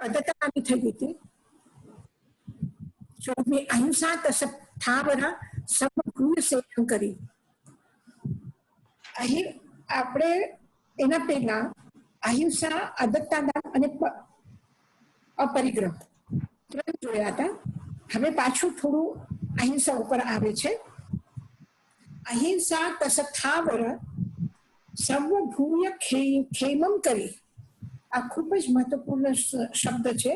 અદત્તાની થઈ ગઈ હતી. 14મી અહિંસા તથાવર સર્વભૂય સેવન કરી. અહીં આપણે એના પહેલા અહિંસા, અદત્તાદાન અને અપરિગ્રહ ત્રણ જોયા હતા. હવે પાછું થોડું અહિંસા ઉપર આવે છે. અહિંસા તથાવર સર્વભૂય ખેમમ કરી. આ ખૂબ જ મહત્વપૂર્ણ શબ્દ છે.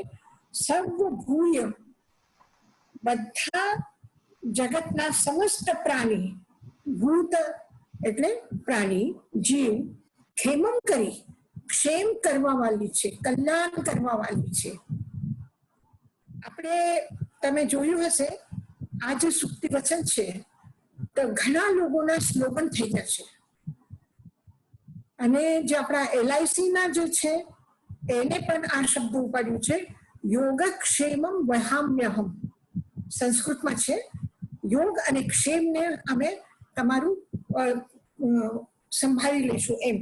સર્વભૂય, બધા જગતના સમસ્ત પ્રાણી, ભૂત એટલે પ્રાણી, જીવ, ખેમમ કરી, ક્ષેમ કરવા વાળી છે, કલ્યાણ કરવા વાળી છે. આપણે તમે જોયું હશે આ જે સુક્તિ વચન છે તો ઘણા લોકોના સ્લોગન થઈ ગયા છે. અને જે આપણા LIC ના જે છે એને પણ આ શબ્દ ઉપાડ્યું છે, યોગક્ષેમમ વહામ્યહમ. સંસ્કૃતમાં છે, યોગ અને ક્ષેમને અમે તમારું સંભાળી લઈશું એમ.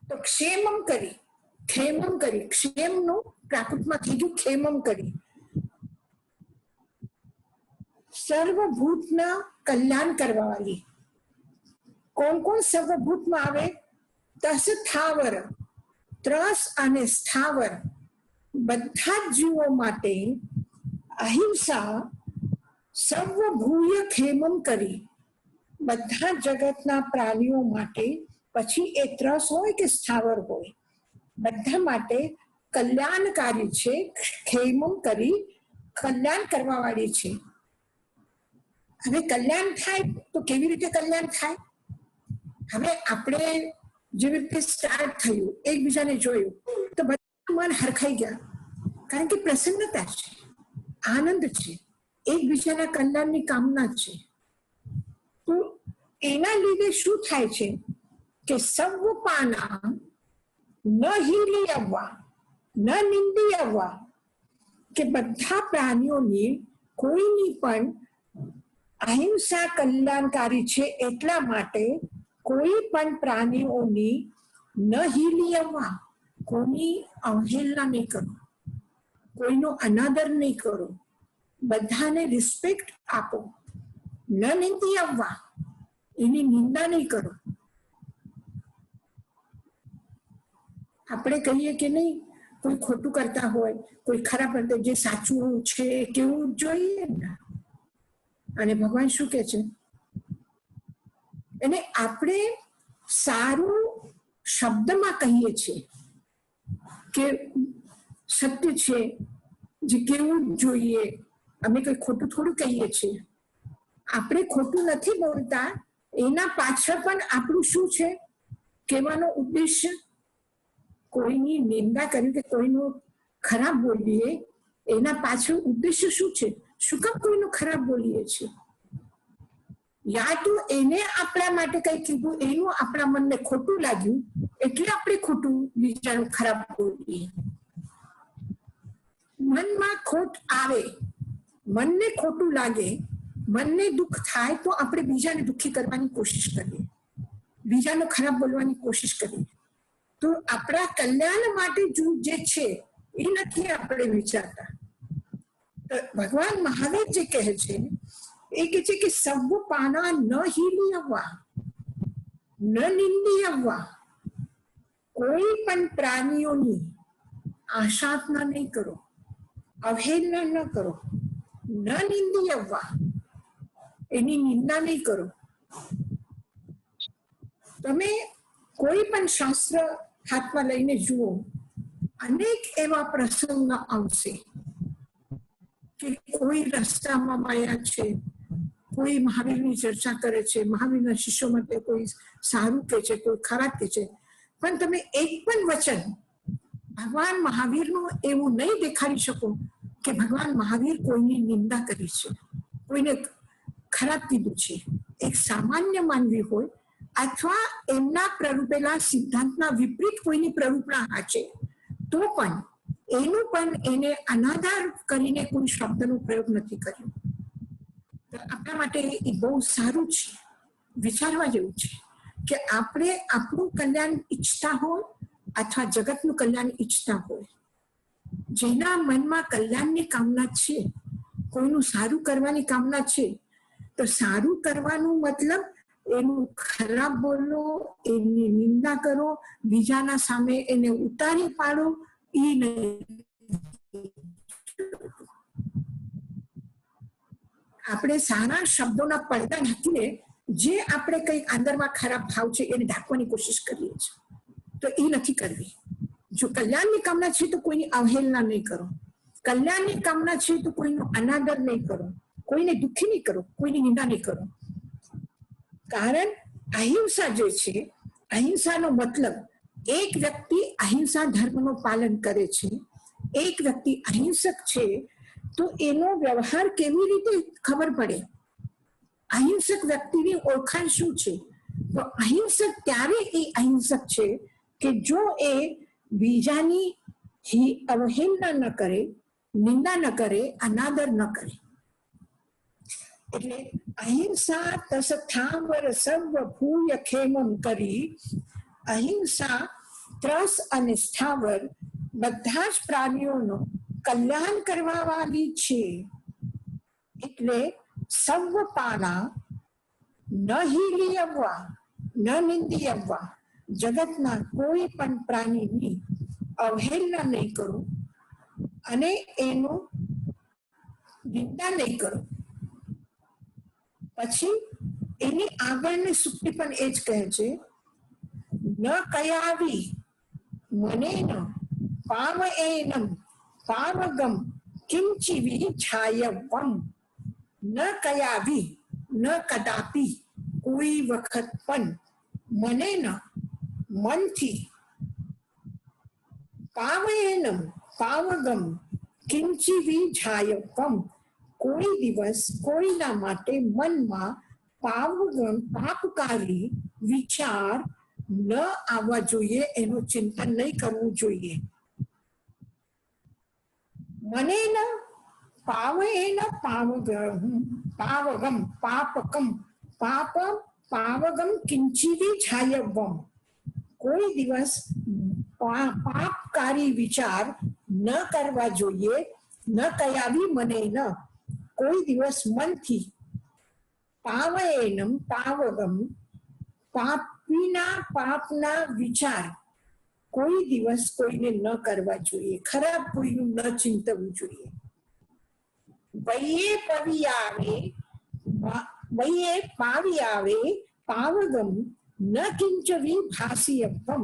તો ક્ષેમમ કરી, ખેમમ કરી, ક્ષેમનું પ્રાકૃતમાં થઈ ગયું ખેમમ કરી. સર્વભૂતના કલ્યાણ કરવા વાળી. કોણ કોણ સર્વભૂતમાં આવે? તસ્થાવર, ત્રસ અને સ્થાવર, બધા જ જીવો માટે અહિંસા સર્વભૂય ખેમમ કરી. બધા જગતના પ્રાણીઓ માટે, પછી એ ત્રસ હોય કે સ્થાવર હોય, બધા માટે કલ્યાણકારી છે. ખેમમ કરી, કલ્યાણ કરવા વાળી છે. હવે કલ્યાણ થાય તો કેવી રીતે કલ્યાણ થાય? હવે આપણે જેવી રીતે સ્ટાર્ટ થયું, એકબીજાને જોયું તો બધા મન હરખાઈ ગયા, કારણ કે પ્રસન્નતા છે, આનંદ છે, એકબીજાના કલ્યાણની કામના છે. તો એના લીધે શું થાય છે કે સર્વપાના ન હિલિયવા ન નિંદિયવા, કે બધા પ્રાણીઓની કોઈની પણ અહિંસા કલ્યાણકારી છે. એટલા માટે કોઈ પણ પ્રાણીઓની ન હિલિયવા, કોઈની અવહેલના નહીં કરો, કોઈનો અનાદર નહીં કરો, બધાને રિસ્પેક્ટ આપો. ન નિંદિયવા, એની નિંદા નહીં કરો. આપણે કહીએ કે નહીં, કોઈ ખોટું કરતા હોય, કોઈ ખરાબ કરતા, જે સાચું છે કેવું જોઈએ ને. અને ભગવાન શું કે છે? અને આપણે સારું શબ્દમાં કહીએ છીએ કે સત્ય છે, જે કેવું જોઈએ. અમે કઈ ખોટું થોડું કહીએ છીએ. આપણે ખોટું નથી બોલતા, એના પાછળ પણ આપણું શું છે કહેવાનો ઉદ્દેશ્ય? કોઈની નિંદા કરી કે કોઈનું ખરાબ બોલીએ, એના પાછળ ઉદ્દેશ્ય શું છે? શું કામ કોઈનું ખરાબ બોલીએ છીએ? યા તો એને આપણા માટે કઈ કીધું, એનું આપણા મનને ખોટું લાગ્યું એટલે આપણે ખોટું બીજાનું ખરાબ બોલીએ. મનમાં ખોટ આવે, મનને ખોટું લાગે, મનને દુઃખ થાય તો આપણે બીજાને દુઃખી કરવાની કોશિશ કરીએ, બીજાનો ખરાબ બોલવાની કોશિશ કરીએ. તો આપણા કલ્યાણ માટે જે છે એ નથી આપણે વિચારતા. ભગવાન મહાવીર જે કહે છે એ કહે છે કે સર્વ પાના ન હિલિયવા ન નિંદિયવા, કોઈ પણ પ્રાણીઓની આશાતના નહીં કરો, અવહેલના ન કરો. ન નિંદિયવા, એની નિંદા નહીં કરો. તમે કોઈ પણ શાસ્ત્ર હાથમાં લઈને જુઓ, અનેક એવા પ્રસંગ આવશે કે કોઈ રસ્તામાં માયા છે, કોઈ મહાવીરની ચર્ચા કરે છે, મહાવીરના શિષ્યો માટે કોઈ સારું કે છે, કોઈ ખરાબ કે છે, પણ તમે એક પણ વચન ભગવાન મહાવીરનું એવું નહીં દેખાડી શકો કે ભગવાન મહાવીર કોઈની નિંદા કરી છે, કોઈને ખરાબ કીધું છે. એક સામાન્ય માનવી હોય અથવા એમના પ્રરૂપેલા સિદ્ધાંતના વિપરીત કોઈની પ્રરૂપણા છે, તો પણ એનું પણ એને અનાદર કરીને કોઈ શબ્દનો પ્રયોગ નથી કર્યો. તો આપણા માટે એ બહુ સારું છે, વિચારવા જેવું છે કે આપણે આપણું કલ્યાણ ઈચ્છતા હોય અથવા જગતનું કલ્યાણ ઈચ્છતા હોય જેના મનમાં કલ્યાણની કામના છે, કોઈનું સારું કરવાની કામના છે, તો સારું કરવાનું મતલબ એનું ખરાબ બોલો, એની નિંદા કરો, બીજાના સામે એને ઉતારી પાડો, એ નહીં. આપણે સારા શબ્દોના પડદા ઢાંકીને જે આપણે કઈ અંદરમાં ખરાબ ભાવ છે એને ઢાંકવાની કોશિશ કરીએ છીએ, તો એ નથી કરવી. જો કલ્યાણની કામના છે તો કોઈની અવહેલના નહીં કરો, કલ્યાણની કામના છે તો કોઈનો અનાદર નહીં કરો, કોઈને દુઃખી નહીં કરો, કોઈની નિંદા નહીં કરો. કારણ અહિંસા જે છે, અહિંસાનો મતલબ એક વ્યક્તિ અહિંસા ધર્મનું પાલન કરે છે, એક વ્યક્તિ અહિંસક છે, તો એનો વ્યવહાર કેવી રીતે ખબર પડે? અહિંસક વ્યક્તિની ઓળખાણ શું છે? તો અહિંસક ત્યારે એ અહિંસક છે કે જો એ બીજાની અવહેલના ન કરે, નિંદા ન કરે, અનાદર ન કરે. એટલે અહિંસા તસ્થાવર સર્વ ભૂય ખેમમ કરી, અહિંસા ત્રસ અને સ્થાવર બધા જ પ્રાણીઓનો કલ્યાણ કરવા વાળી છે. એટલે સર્વ પાના ન હિલિયવવા ન નિંદિયવવા, જગતના કોઈ પણ પ્રાણીની અવહેલના નહીં કરો અને એનું નિંદા નહીં કરો. પછી એની આગળની સુક્તિ પણ એ જ કહે છે, ન કયાવી મને ન પાવ એનમ પાવગમ કિંચિવી છાયવમ. ન કયાવી, ન કદાપી, કોઈ વખત પણ, મને ન મનથી, પાવએનમ પાવગમ કિંચિવી છાયવમ, કોઈ દિવસ કોઈના માટે મનમાં પાવગમ પાપકારી વિચાર ન આવવા જોઈએ, એનું ચિંતન નહીં કરવું જોઈએ. મને ન પાવેન પાવગમ પાપકમ પાપ પાવગમ કિંચિવી છાયવમ, કોઈ દિવસ પાપકારી વિચાર ન કરવા જોઈએ. ન કયાવી મને ન, કોઈ દિવસ મનથી, પાવએનમ પાવગમ પાપના વિચાર કોઈ દિવસ કોઈને ન કરવા જોઈએ, ખરાબ કોઈનું ન ચિંતવવું જોઈએ. વયે પાવી આવે પાવગમ ન કિંચવી ભાસિયવમ,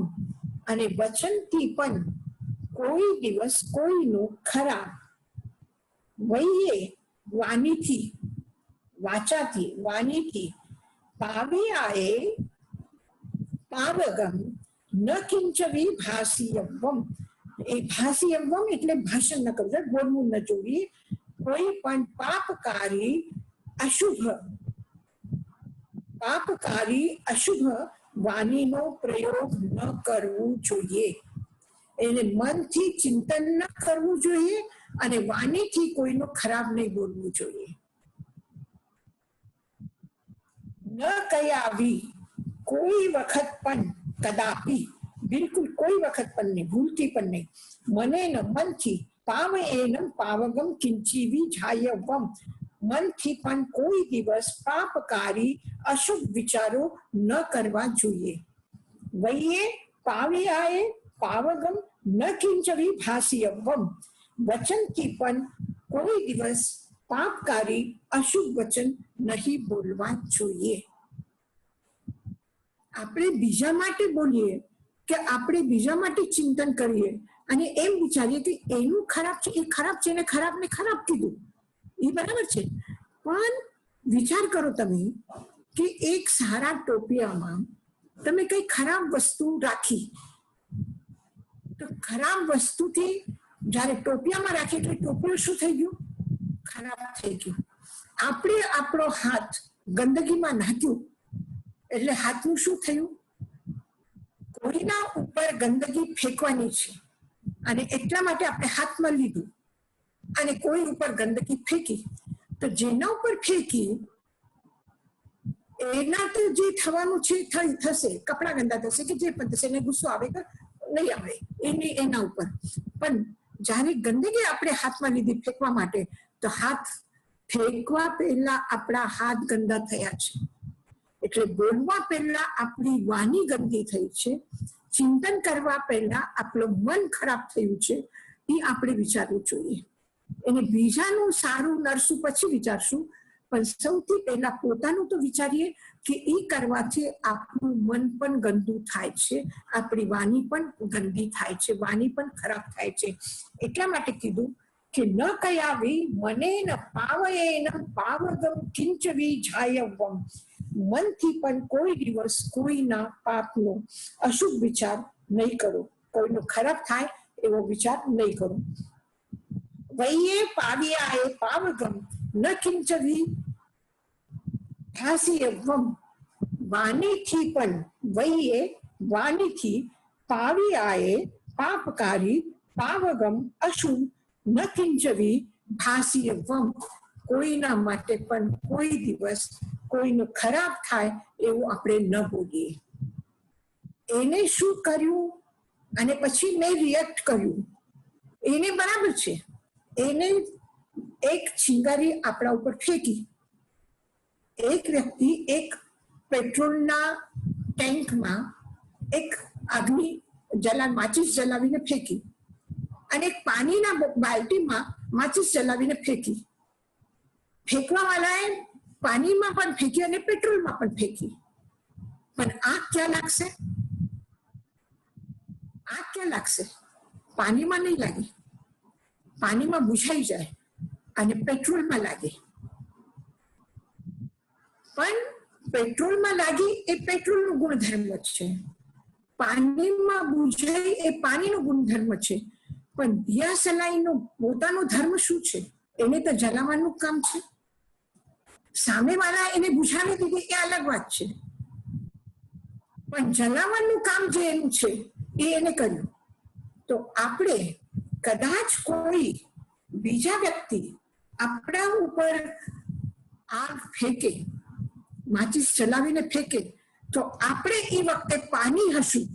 અને વચનથી પણ કોઈ દિવસ કોઈનું ખરાબ, વયે વાણીથી, વાચાથી, વાણીથી, પાવી આવે પાવગમ ન કિંચવી ભાસિયવમ, એ ભાસિયવમ એટલે ભાષણ ન કરવું, બોલવું ન જોઈએ. કોઈ પણ પાપકારી અશુભ વાણીનો પ્રયોગ ન કરવું જોઈએ. એને મનથી ચિંતન ન કરવું જોઈએ અને વાણીથી કોઈનો ખરાબ નહીં બોલવું જોઈએ. ન કયાવી, કોઈ વખત પણ, કદાપી, બિલકુલ કોઈ વખત પણ નહીં, ભૂલથી પણ નહીં, મને ન મનથી, પાવએનમ પાવગમ કિંચિવી છાયવમ, મનથી પણ કોઈ દિવસ પાપકારી અશુભ વિચારો ન કરવા જોઈએ. વયે પાવ્યાએ પાવગમ ન કિંચવી ભાસિયવમ, વચનથી પણ કોઈ દિવસ પાપકારી અશુભ વચન નહીં બોલવા જોઈએ. આપણે બીજા માટે બોલીએ કે આપણે બીજા માટે ચિંતન કરીએ અને એમ વિચારીએ કે એનું ખરાબ છે, એ ખરાબ છે, એને ખરાબને ખરાબ કીધું, એ બરાબર છે. પણ વિચાર કરો તમે કે એક સારા ટોપિયામાં તમે કઈ ખરાબ વસ્તુ રાખી, તો ખરાબ વસ્તુથી જયારે ટોપિયામાં રાખી એટલે ટોપિયું શું થઈ ગયું? ખરાબ થઈ ગયું. આપણે આપણો હાથ ગંદકીમાં નાખ્યું એટલે હાથનું શું થયું? કોઈના ઉપર ગંદકી ફેંકવાની છે અને એટલા માટે આપણે હાથમાં લીધું અને કોઈ ઉપર ગંદકી ફેંકી, તો જેના ઉપર ફેંકી એના તો જે થવાનું છે થશે, કપડા ગંદા થશે કે જે પણ થશે, એને ગુસ્સો આવે કે નહીં આવે એના ઉપર, પણ જ્યારે ગંદકી આપણે હાથમાં લીધી ફેંકવા માટે, તો હાથ ફેંકવા પહેલા આપણા હાથ ગંદા થયા છે. એટલે બોલવા પહેલા આપણી વાણી ગંદી થઈ છે. ચિંતન કરવા પહેલા આપણું મન ખરાબ થયું છે, એ આપણે વિચારવું જોઈએ. એને બીજાનું સારું નરસું પછી વિચારશું, પણ સૌથી પહેલા પોતાનું તો વિચારીએ કે એ કરવાથી આપણું મન પણ ગંદુ થાય છે, આપણી વાણી પણ ગંદી થાય છે, વાણી પણ ખરાબ થાય છે. એટલા માટે કીધું કે ન કયાવી મને ન પાવયે ન પાવગમ કિંચવી જાયવમ. મનથી પણ કોઈ દિવસ કોઈના પાપનો અશુભ વિચાર નહીં કરો, કોઈનો ખરાબ થાય એવો વિચાર નહીં કરો. વૈયે પાવ્યાએ પાવગમ ન કિંચવી ભાસિયવમ. વાણીથી પણ વૈયે વાણીથી પાવ્યાએ પાપકારી પાવગમ અશુભ ન કિંચવી ભાસિયવમ. કોઈના માટે પણ કોઈ દિવસ કોઈનું ખરાબ થાય એવું આપણે ન બોલીએ. એને શું કર્યું અને પછી મેં રિએક્ટ કર્યું એને બરાબર છે. એને એક ચિંગારી આપણા ઉપર ફેંકી, એક વ્યક્તિ એક પેટ્રોલના ટેન્કમાં એક અગ્નિ માચિસ જલાવીને ફેંકી, અને એક પાણીના બાલ્ટીમાં માચિસ જલાવીને ફેંકી. ફેંકવા વાળાએ પાણીમાં પણ ફેંકી અને પેટ્રોલમાં પણ ફેંકી. પણ આગ ક્યાં લાગશે? આગ ક્યાં લાગશે? પાણીમાં નહીં લાગે, પાણીમાં બુઝાઈ જાય અને પેટ્રોલમાં લાગે. પણ પેટ્રોલમાં લાગી એ પેટ્રોલનો ગુણધર્મ છે, પાણીમાં બુઝાઈ એ પાણીનો ગુણધર્મ છે. પણ દિયા સલાઈનો પોતાનો ધર્મ શું છે? એને તો જલાવવાનું કામ છે. સામેવાળા એને બુઝાવી દીધી એ અલગ વાત છે, પણ જલાવવાનું કામ જે એનું છે એ એને કર્યું. તો આપણે કદાચ કોઈ બીજા વ્યક્તિ આપણા ઉપર આગ ફેંકે, માચિસ ચલાવીને ફેંકે, તો આપણે એ વખતે પાણી હશું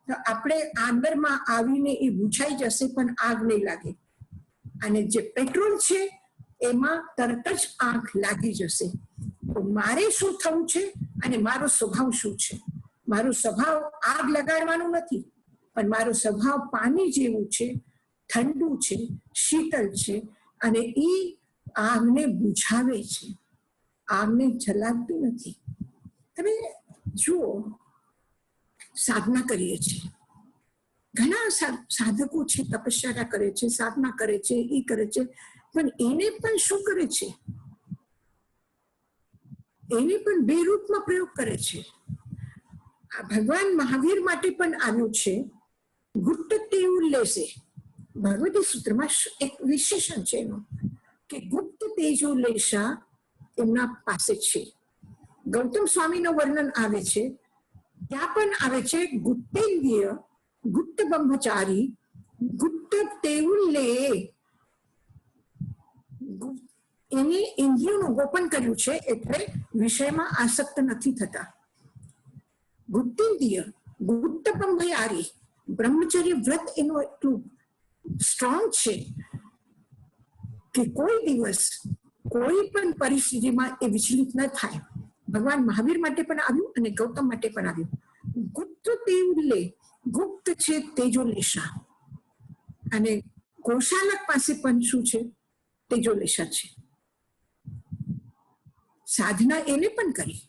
તો આપણે આંદરમાં આવીને એ બુઝાઈ જશે, પણ આગ નહીં લાગે. અને જે પેટ્રોલ છે એમાં તરત જ આગ લાગી જશે. તો મારે શું થવું છે અને મારો સ્વભાવ શું છે? મારો સ્વભાવ આગ લગાડવાનું નથી, પણ મારો સ્વભાવ પાણી જેવું છે, ઠંડુ છે, શીતળ છે, અને એ આગને બુઝાવે છે, આગને જલાવતું નથી. તમે જુઓ, સાધના કરીએ છીએ, ઘણા સાધકો છે, તપશ્ચર્યા કરે છે, સાધના કરે છે, એ કરે છે, પણ એને પણ શું કરે છે? એને પણ બે રૂપમાં પ્રયોગ કરે છે. આ ભગવાન મહાવીર માટે પણ આવ્યું છે ગુપ્ત તેજોલ્લેસે. ભગવતી સૂત્રમાં એક વિશેષણ છે એનું કે ગુપ્ત તેજોલ્લેસા એમના પાસે છે. ગૌતમ સ્વામીનો વર્ણન આવે છે, ત્યાં પણ આવે છે ગુપ્તેન્દ્રિય, ગુપ્ત બ્રહ્મચારી, ગુપ્ત તેજોલ્લે. એની ઇન્દ્રિયોનું ગોપન કર્યું છે, એટલે વિષયમાં આસક્ત નથી થતા. ગુપ્તેન્દ્રિય, ગુપ્ત બ્રહ્મચારી, બ્રહ્મચર્ય વ્રત એનું એટલું સ્ટ્રોંગ છે કે કોઈ દિવસ કોઈ પણ પરિસ્થિતિમાં એ વિચલિત ન થાય. ભગવાન મહાવીર માટે પણ આવ્યું અને ગૌતમ માટે પણ આવ્યું. ગુપ્ત તેજોલ્લે, ગુપ્ત છે તેજોલ્લેસા. અને ગોશાલક પાસે પણ શું છે? તેજોલ્લેસા છે. સાધના એને પણ કરી,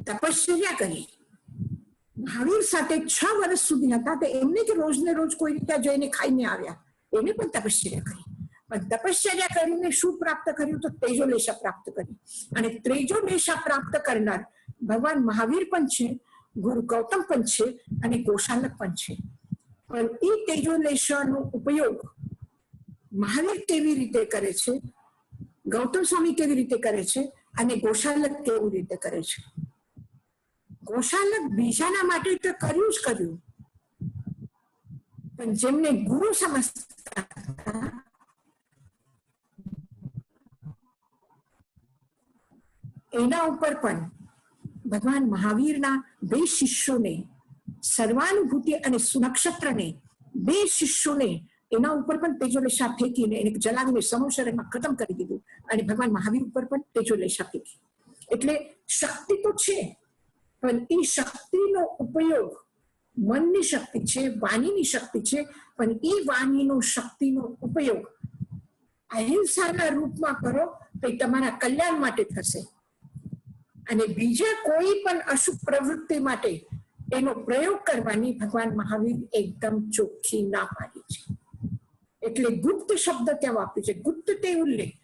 તપશ્ચર્યા કરી. મહાવીર સાથે 6 વર્ષ સુધી હતા, તો એમને કે રોજ ને રોજ કોઈ રીતે જઈને ખાઈને આવ્યા, એને પણ તપશ્ચર્યા કરી. પણ તપશ્ચર્યા કરીને શું પ્રાપ્ત કર્યું? તો તેજોલ્લેસા પ્રાપ્ત કરી. અને તેજોલ્લેસા પ્રાપ્ત કરનાર ભગવાન મહાવીર પણ છે, ગુરુ ગૌતમ પણ છે, અને ગોશાલક પણ છે. પણ એ તેજોલ્લેસાનો ઉપયોગ મહાવીર કેવી રીતે કરે છે, ગૌતમ સ્વામી કેવી રીતે કરે છે, અને ગોશાલક કેવી રીતે કરે છે? ગોશાલક બીજાના માટે તો કર્યું જ કર્યું, પણ જેમને ગુરુ સમજતા હતા એના ઉપર પણ ભગવાન મહાવીરના 2 શિષ્યોને સર્વાનુભૂતિ અને સુનક્ષત્રને બે શિષ્યોને એના ઉપર પણ તેજોલેશા ફેંકીને એને જલાવીને સમોસર એમાં ખતમ કરી દીધું, અને ભગવાન મહાવીર ઉપર પણ તેજોલેશા ફેંકી. એટલે શક્તિ તો છે, પણ એ શક્તિનો ઉપયોગ મનની શક્તિ છે, વાણીની શક્તિ છે, પણ એ વાણીનો શક્તિનો ઉપયોગ અહિંસાના રૂપમાં કરો તો એ તમારા કલ્યાણ માટે થશે. અને બીજા કોઈ પણ અશુભ પ્રવૃત્તિ માટે એનો પ્રયોગ કરવાની ભગવાન મહાવીર એકદમ ચોખ્ખી ના પાડી છે. એટલે ગુપ્ત શબ્દ ત્યાં વાપર્યું છે. ગુપ્ત તે ઉલ્લેખ,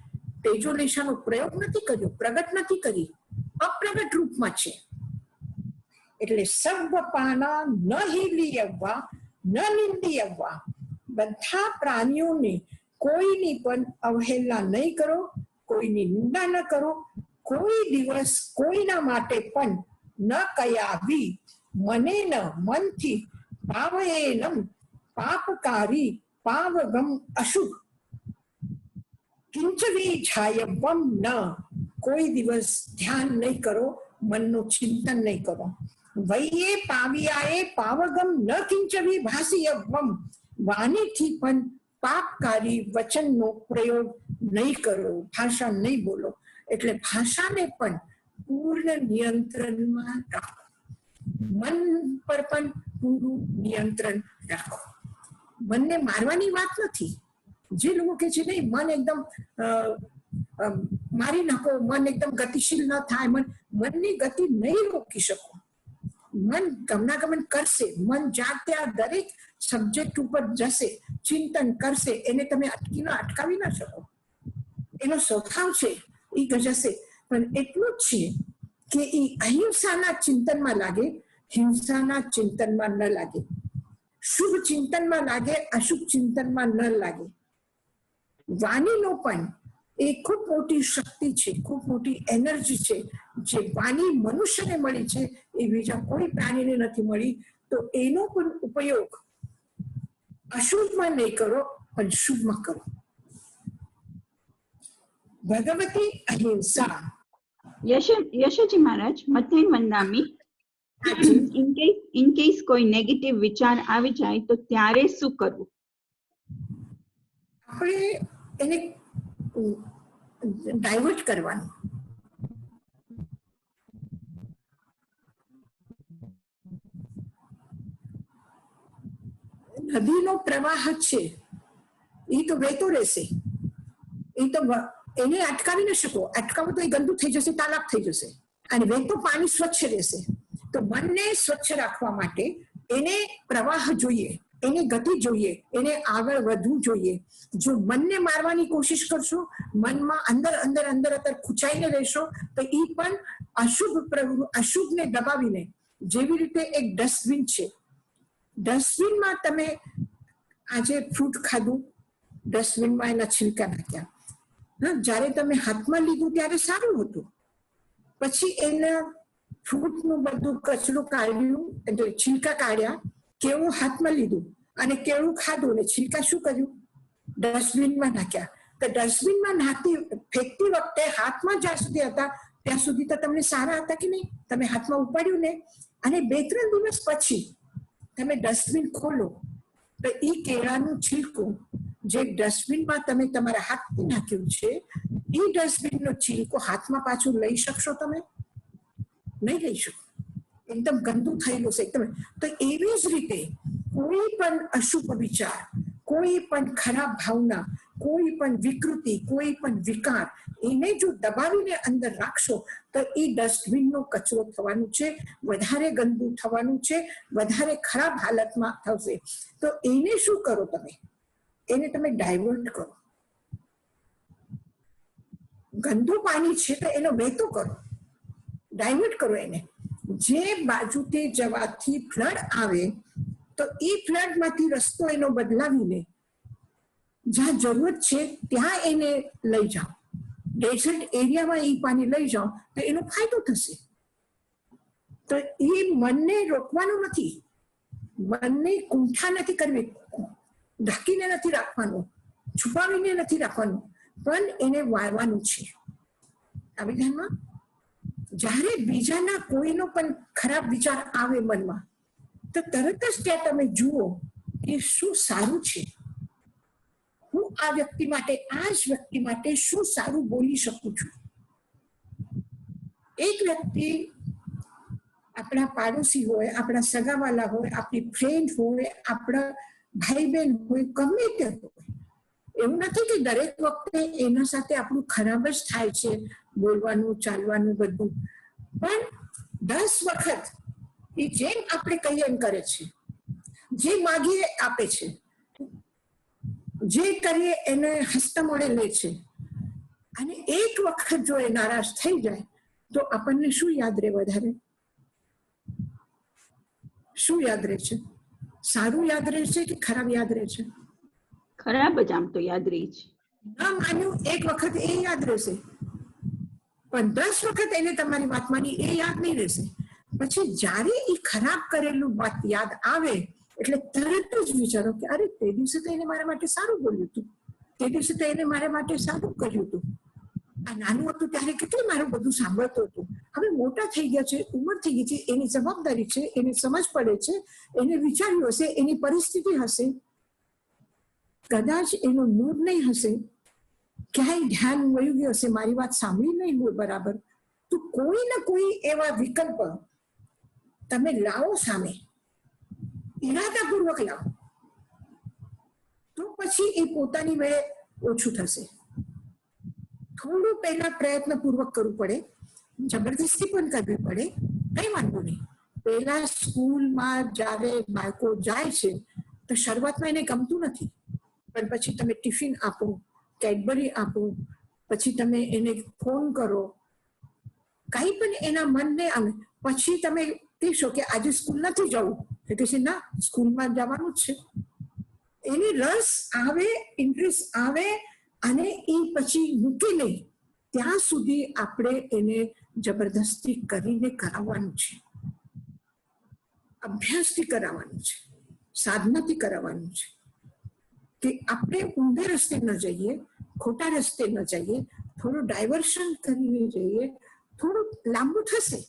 તેજોલેશાનો પ્રયોગ નથી કર્યો, પ્રગટ નથી કરી, અપ્રગટ રૂપમાં છે. એટલે સર્વપાના ન હિલિયવ્વા ન નિંદિયવ્વા, બધા પ્રાણીઓને કોઈની પણ અવહેલના નહીં કરો, કોઈની નિંદા ન કરો, કોઈ દિવસ કોઈના માટે પણ ન કયાવી, મને ન મનથી, પાવયેનમ પાપકારી પાવગમ અશુભ, કિંચવી છાયવમ ન, કોઈ દિવસ ધ્યાન નહીં કરો, મનનું ચિંતન નહીં કરો. વૈયે પાવિયાએ પાવગમ ન કિંચવી ભાષિયવમ, વાણીથી પણ પાપકારી વચનનો પ્રયોગ નહીં કરો, ભાષા નહીં બોલો. એટલે ભાષાને પણ પૂર્ણ નિયંત્રણમાં રાખો, મન પર પણ પૂરું નિયંત્રણ રાખો. મનને મારવાની વાત નથી. જે લોકો કે છે નહીં મન એકદમ મારી નાખો, મન એકદમ ગતિશીલ ન થાય, મનની ગતિ નહીં રોકી શકો. મન ગમનાગમન કરશે, મન જાતે આ દરેક સબ્જેક્ટ ઉપર જશે, ચિંતન કરશે, એને તમે અટકાવી ના શકો. એનો સ્વભાવ છે એ જશે, પણ એટલું જ છે કે એ અહિંસાના ચિંતનમાં લાગે, હિંસાના ચિંતનમાં ન લાગે, શુભ ચિંતનમાં લાગે, અશુભ ચિંતનમાં ન લાગે. વાણીનો પણ એ ખૂબ મોટી શક્તિ છે, ખૂબ મોટી એનર્જી છે. જે વાણી મનુષ્યને મળી છે એ બીજા કોઈ પ્રાણીને નથી મળી. તો એનો પણ ઉપયોગ અશુભમાં નહીં કરો, પણ શુભમાં કરો. ભગવતી અહિંસા. યશોજી મહારાજ, મધ્યન વંદામી, ઇન કેસ કોઈ નેગેટિવ વિચાર આવી જાય તો ત્યારે શું કરવું? આપણે એને ડાયવર્ટ કરવાનું. નદીનો પ્રવાહ છે એ તો વહેતો રહેશે, એ તો એને અટકાવી ન શકો. અટકાવો તો એ ગંદુ થઈ જશે, તાલાબ થઈ જશે. અને વહેતું પાણી સ્વચ્છ રહેશે. તો મનને સ્વચ્છ રાખવા માટે એને પ્રવાહ જોઈએ, એની ગતિ જોઈએ, એને આગળ વધવું જોઈએ. જો મનને મારવાની કોશિશ કરશો, મનમાં અંદર અંદર અંદર અંદર ખૂંચાઈને રહેશો, તો એ પણ અશુભને દબાવીને, જેવી રીતે એક ડસ્ટબિન છે, ડસ્ટબિનમાં તમે આજે ફ્રૂટ ખાધું, ડસ્ટબિનમાં એના છિલકા નાખ્યા. જ્યારે તમે હાથમાં લીધું ત્યારે સારું હતું, પછી એના ફ્રૂટનું બધું કચરું કાઢ્યું, એટલે છિલકા કાઢ્યા, કેળું હાથમાં લીધું અને કેળું ખાધું ને છિલકા શું કર્યું? ડસ્ટબિનમાં નાખ્યા. તો ડસ્ટબિનમાં ફેંકતી વખતે હાથમાં જ્યાં સુધી હતા ત્યાં સુધી તો તમને સારા હતા કે નહીં? તમે હાથમાં ઉપાડ્યું ને, અને 2-3 દિવસ પછી તમે ડસ્ટબિન ખોલો તો એ કેળાનું છિલકું જે ડસ્ટબિનમાં તમે તમારા હાથથી નાખ્યું છે, એ ડસ્ટબિનનો છિલકો હાથમાં પાછું લઈ શકશો? તમે નહીં લઈ શકો, એકદમ ગંદુ થયેલું છે એકદમ. તો એવી જ રીતે કોઈ પણ અશુભ વિચાર, કોઈ પણ ખરાબ ભાવના, કોઈ પણ વિકૃતિ, કોઈ પણ વિકાર, એને જો દબાવીને અંદર રાખશો તો એ ડસ્ટબિનનો કચરો થવાનું છે, વધારે ગંદુ થવાનું છે, વધારે ખરાબ હાલતમાં થશે. તો એને શું કરો? એને તમે ડાયવર્ટ કરો. ગંદુ પાણી છે તો એનો વહેતો કરો, ડાયવર્ટ કરો એને. જે બાજુથી જવાથી ફ્લડ આવે તો એ ફ્લડમાંથી રસ્તો એનો બદલાવીને જ્યાં જરૂરત છે ત્યાં એને લઈ જાઓ. ડેઝર્ટ એરિયામાં એ પાણી લઈ જાઓ તો એનો ફાયદો થશે. તો એ મનને રોકવાનું નથી, મનને કુંઠા નથી કરવી, ઢાંકીને નથી રાખવાનું, છુપાવીને નથી રાખવાનું, પણ એને વાળવાનું છે. આ વિધાનમાં જ્યારે બીજાના કોઈનો પણ ખરાબ વિચાર આવે મનમાં, તો તરત જ ત્યાં તમે જુઓ કે શું સારું છે, હું આ વ્યક્તિ માટે, આ જ વ્યક્તિ માટે શું સારું બોલી શકું છું. એક વ્યક્તિ આપણા પાડોશી હોય, આપણા સગાવાલા હોય, આપણી ફ્રેન્ડ હોય, આપણા ભાઈ બહેન હોય, ગમે તે હોય, એવું નથી કે દરેક વખતે એના સાથે આપણું ખરાબ જ થાય છે, બોલવાનું, ચાલવાનું બધું. પણ 10 વખત એ જેમ આપણે કહીએ એમ કરે છે, જે માગીએ આપે છે, જે કરીએ એને હસતા મોઢે લે છે. અને એક વખત જો એ નારાજ થઈ જાય તો આપણને શું યાદ રહે વધારે? શું યાદ રહે છે? સારું યાદ રહે છે કે ખરાબ યાદ રહે છે? ખરાબ જ આમ તો યાદ રહી છે. ના માન્યું એક વખત એ યાદ રહેશે, પણ 10 વખત એને તમારી વાત માની એ યાદ નહીં રહેશે. પછી જ્યારે એ ખરાબ કરેલું વાત યાદ આવે એટલે તરત જ વિચારો કે અરે તે દિવસે તો એને મારા માટે સારું બોલ્યું હતું, તે દિવસે તો એને મારા માટે સારું કર્યું હતું. આ નાનું હતું ત્યારે કેટલું મારું બધું સાંભળતું હતું. હવે મોટા થઈ ગયા છે, ઉંમર થઈ ગઈ છે, એની જવાબદારી છે, એને સમજ પડે છે, એને વિચાર્યું હશે, એની પરિસ્થિતિ હશે, કદાચ એનો મૂડ નહીં હશે, ક્યાંય ધ્યાન વયું ગયું હશે, મારી વાત સાંભળી નહીં હોય બરાબર, તો કોઈ ને કોઈ એવા વિકલ્પ તમે લાવો સામે, ઇરાદાપૂર્વક લાવો, તો પછી એ પોતાની વેળે ઓછું થશે. થોડું પહેલા પ્રયત્નપૂર્વક કરવું પડે, જબરદસ્તી પણ કરવી પડે, કઈ વાંધો નહીં. પહેલા સ્કૂલમાં જ્યારે બાળકો જાય છે તો શરૂઆતમાં એને ગમતું નથી, પણ પછી તમે ટિફિન આપો, કેડબરી આપો, પછી તમે એને ફોન કરો, કઈ પણ એના મનને આવે, પછી તમે કહેશો કે આજે સ્કૂલ નથી જવું, તો કહેશે ના સ્કૂલમાં જવાનું જ છે. એને રસ આવે, ઇન્ટરેસ્ટ આવે, અને એ પછી મૂકી નહીં ત્યાં સુધી આપણે એને જબરદસ્તી કરીને કરાવવાનું છે, અભ્યાસથી કરાવવાનું છે, સાધનાથી કરાવવાનું છે. કે આપણે ઊંધે રસ્તે ન જઈએ, ખોટા રસ્તે ન જઈએ, થોડું ડાયવર્શન કરીને જઈએ. થોડું લાંબુ થશે.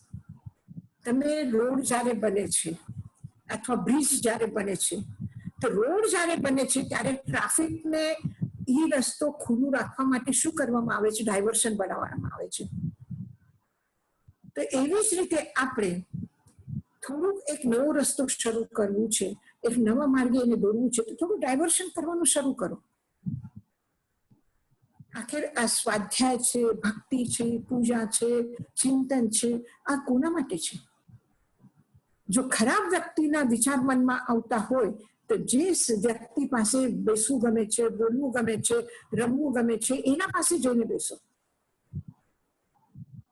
તમે રોડ જ્યારે બને છે અથવા બ્રિજ જ્યારે બને છે, તો રોડ જ્યારે બને છે ત્યારે ટ્રાફિકને એ રસ્તો ખુલ્લો રાખવા માટે શું કરવામાં આવે છે? ડાયવર્શન બનાવવામાં આવે છે. તો એવી જ રીતે આપણે થોડુંક એક નવો રસ્તો શરૂ કરવું છે, એક નવા માર્ગે એને દોરવું છે, તો થોડું ડાયવર્શન કરવાનું શરૂ કરો. આખિર આ સ્વાધ્યાય છે, ભક્તિ છે, પૂજા છે, ચિંતન છે, આ કોના માટે છે? જો ખરાબ વ્યક્તિના વિચાર મનમાં આવતા હોય તો જે વ્યક્તિ પાસે બેસવું ગમે છે, બોલવું ગમે છે, રમવું ગમે છે, એના પાસે જઈને બેસો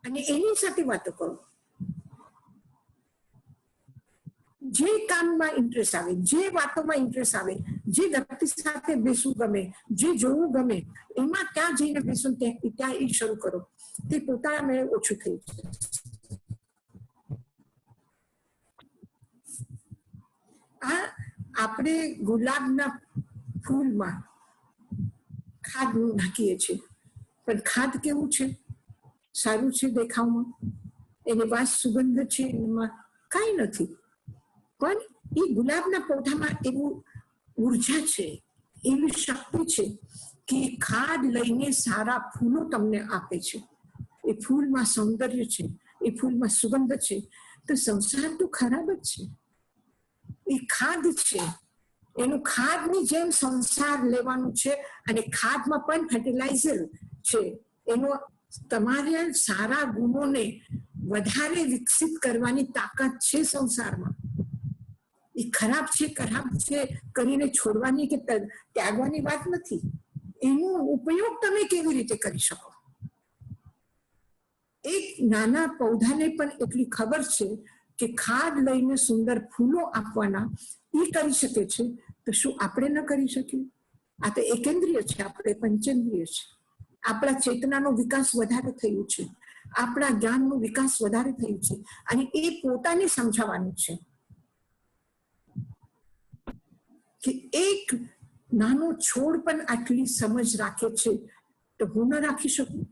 અને એની સાથે વાતો કરો. જે કામમાં ઇન્ટરેસ્ટ આવે, જે વાતોમાં ઇન્ટરેસ્ટ આવે, જે વ્યક્તિ સાથે બેસવું ગમે, જે જોવું ગમે, એમાં ત્યાં જઈને બેસો, ત્યાં એ શરૂ કરો. તે પોતાના મેળે ઓછું થઈ જશે. આ આપણે ગુલાબના ફૂલમાં ખાદ નાખીએ છીએ, પણ ખાદ કેવું છે? સારું છે દેખાવમાં, એની વાસ સુગંધ છે, એમાં કાંઈ નથી. પણ એ ગુલાબના પૌધામાં એવું ઉર્જા છે, એવી શક્તિ છે કે ખાદ લઈને સારા ફૂલો તમને આપે છે. એ ફૂલમાં સૌંદર્ય છે, એ ફૂલમાં સુગંધ છે. તો સંસાર તો ખરાબ જ છે, એ ખાદ છે. એનું ખાદની જેમ સંસાર લેવાનું છે, અને ખાદમાં પણ ફર્ટિલાઇઝર છે. એનો તમારે સારા ગુણોને વધારે વિકસિત કરવાની તાકાત છે સંસારમાં. એ ખરાબ છે કરીને છોડવાની કે ત્યાગવાની વાત નથી. એનો ઉપયોગ તમે કેવી રીતે કરી શકો? એક નાના પૌધાને પણ એટલી ખબર છે કે ખાદ લઈને સુંદર ફૂલો આપવાના એ કરી શકે છે, તો શું આપણે ન કરી શકીએ? આ તો એકેન્દ્રિય છે, આપણે પંચેન્દ્રિય છે. આપણા ચેતનાનો વિકાસ વધારે થયું છે, આપણા જ્ઞાનનો વિકાસ વધારે થયું છે, અને એ પોતાને સમજાવવાનું છે કે એક નાનો છોડ પણ આટલી સમજ રાખે છે, તો હું ન રાખી શકું?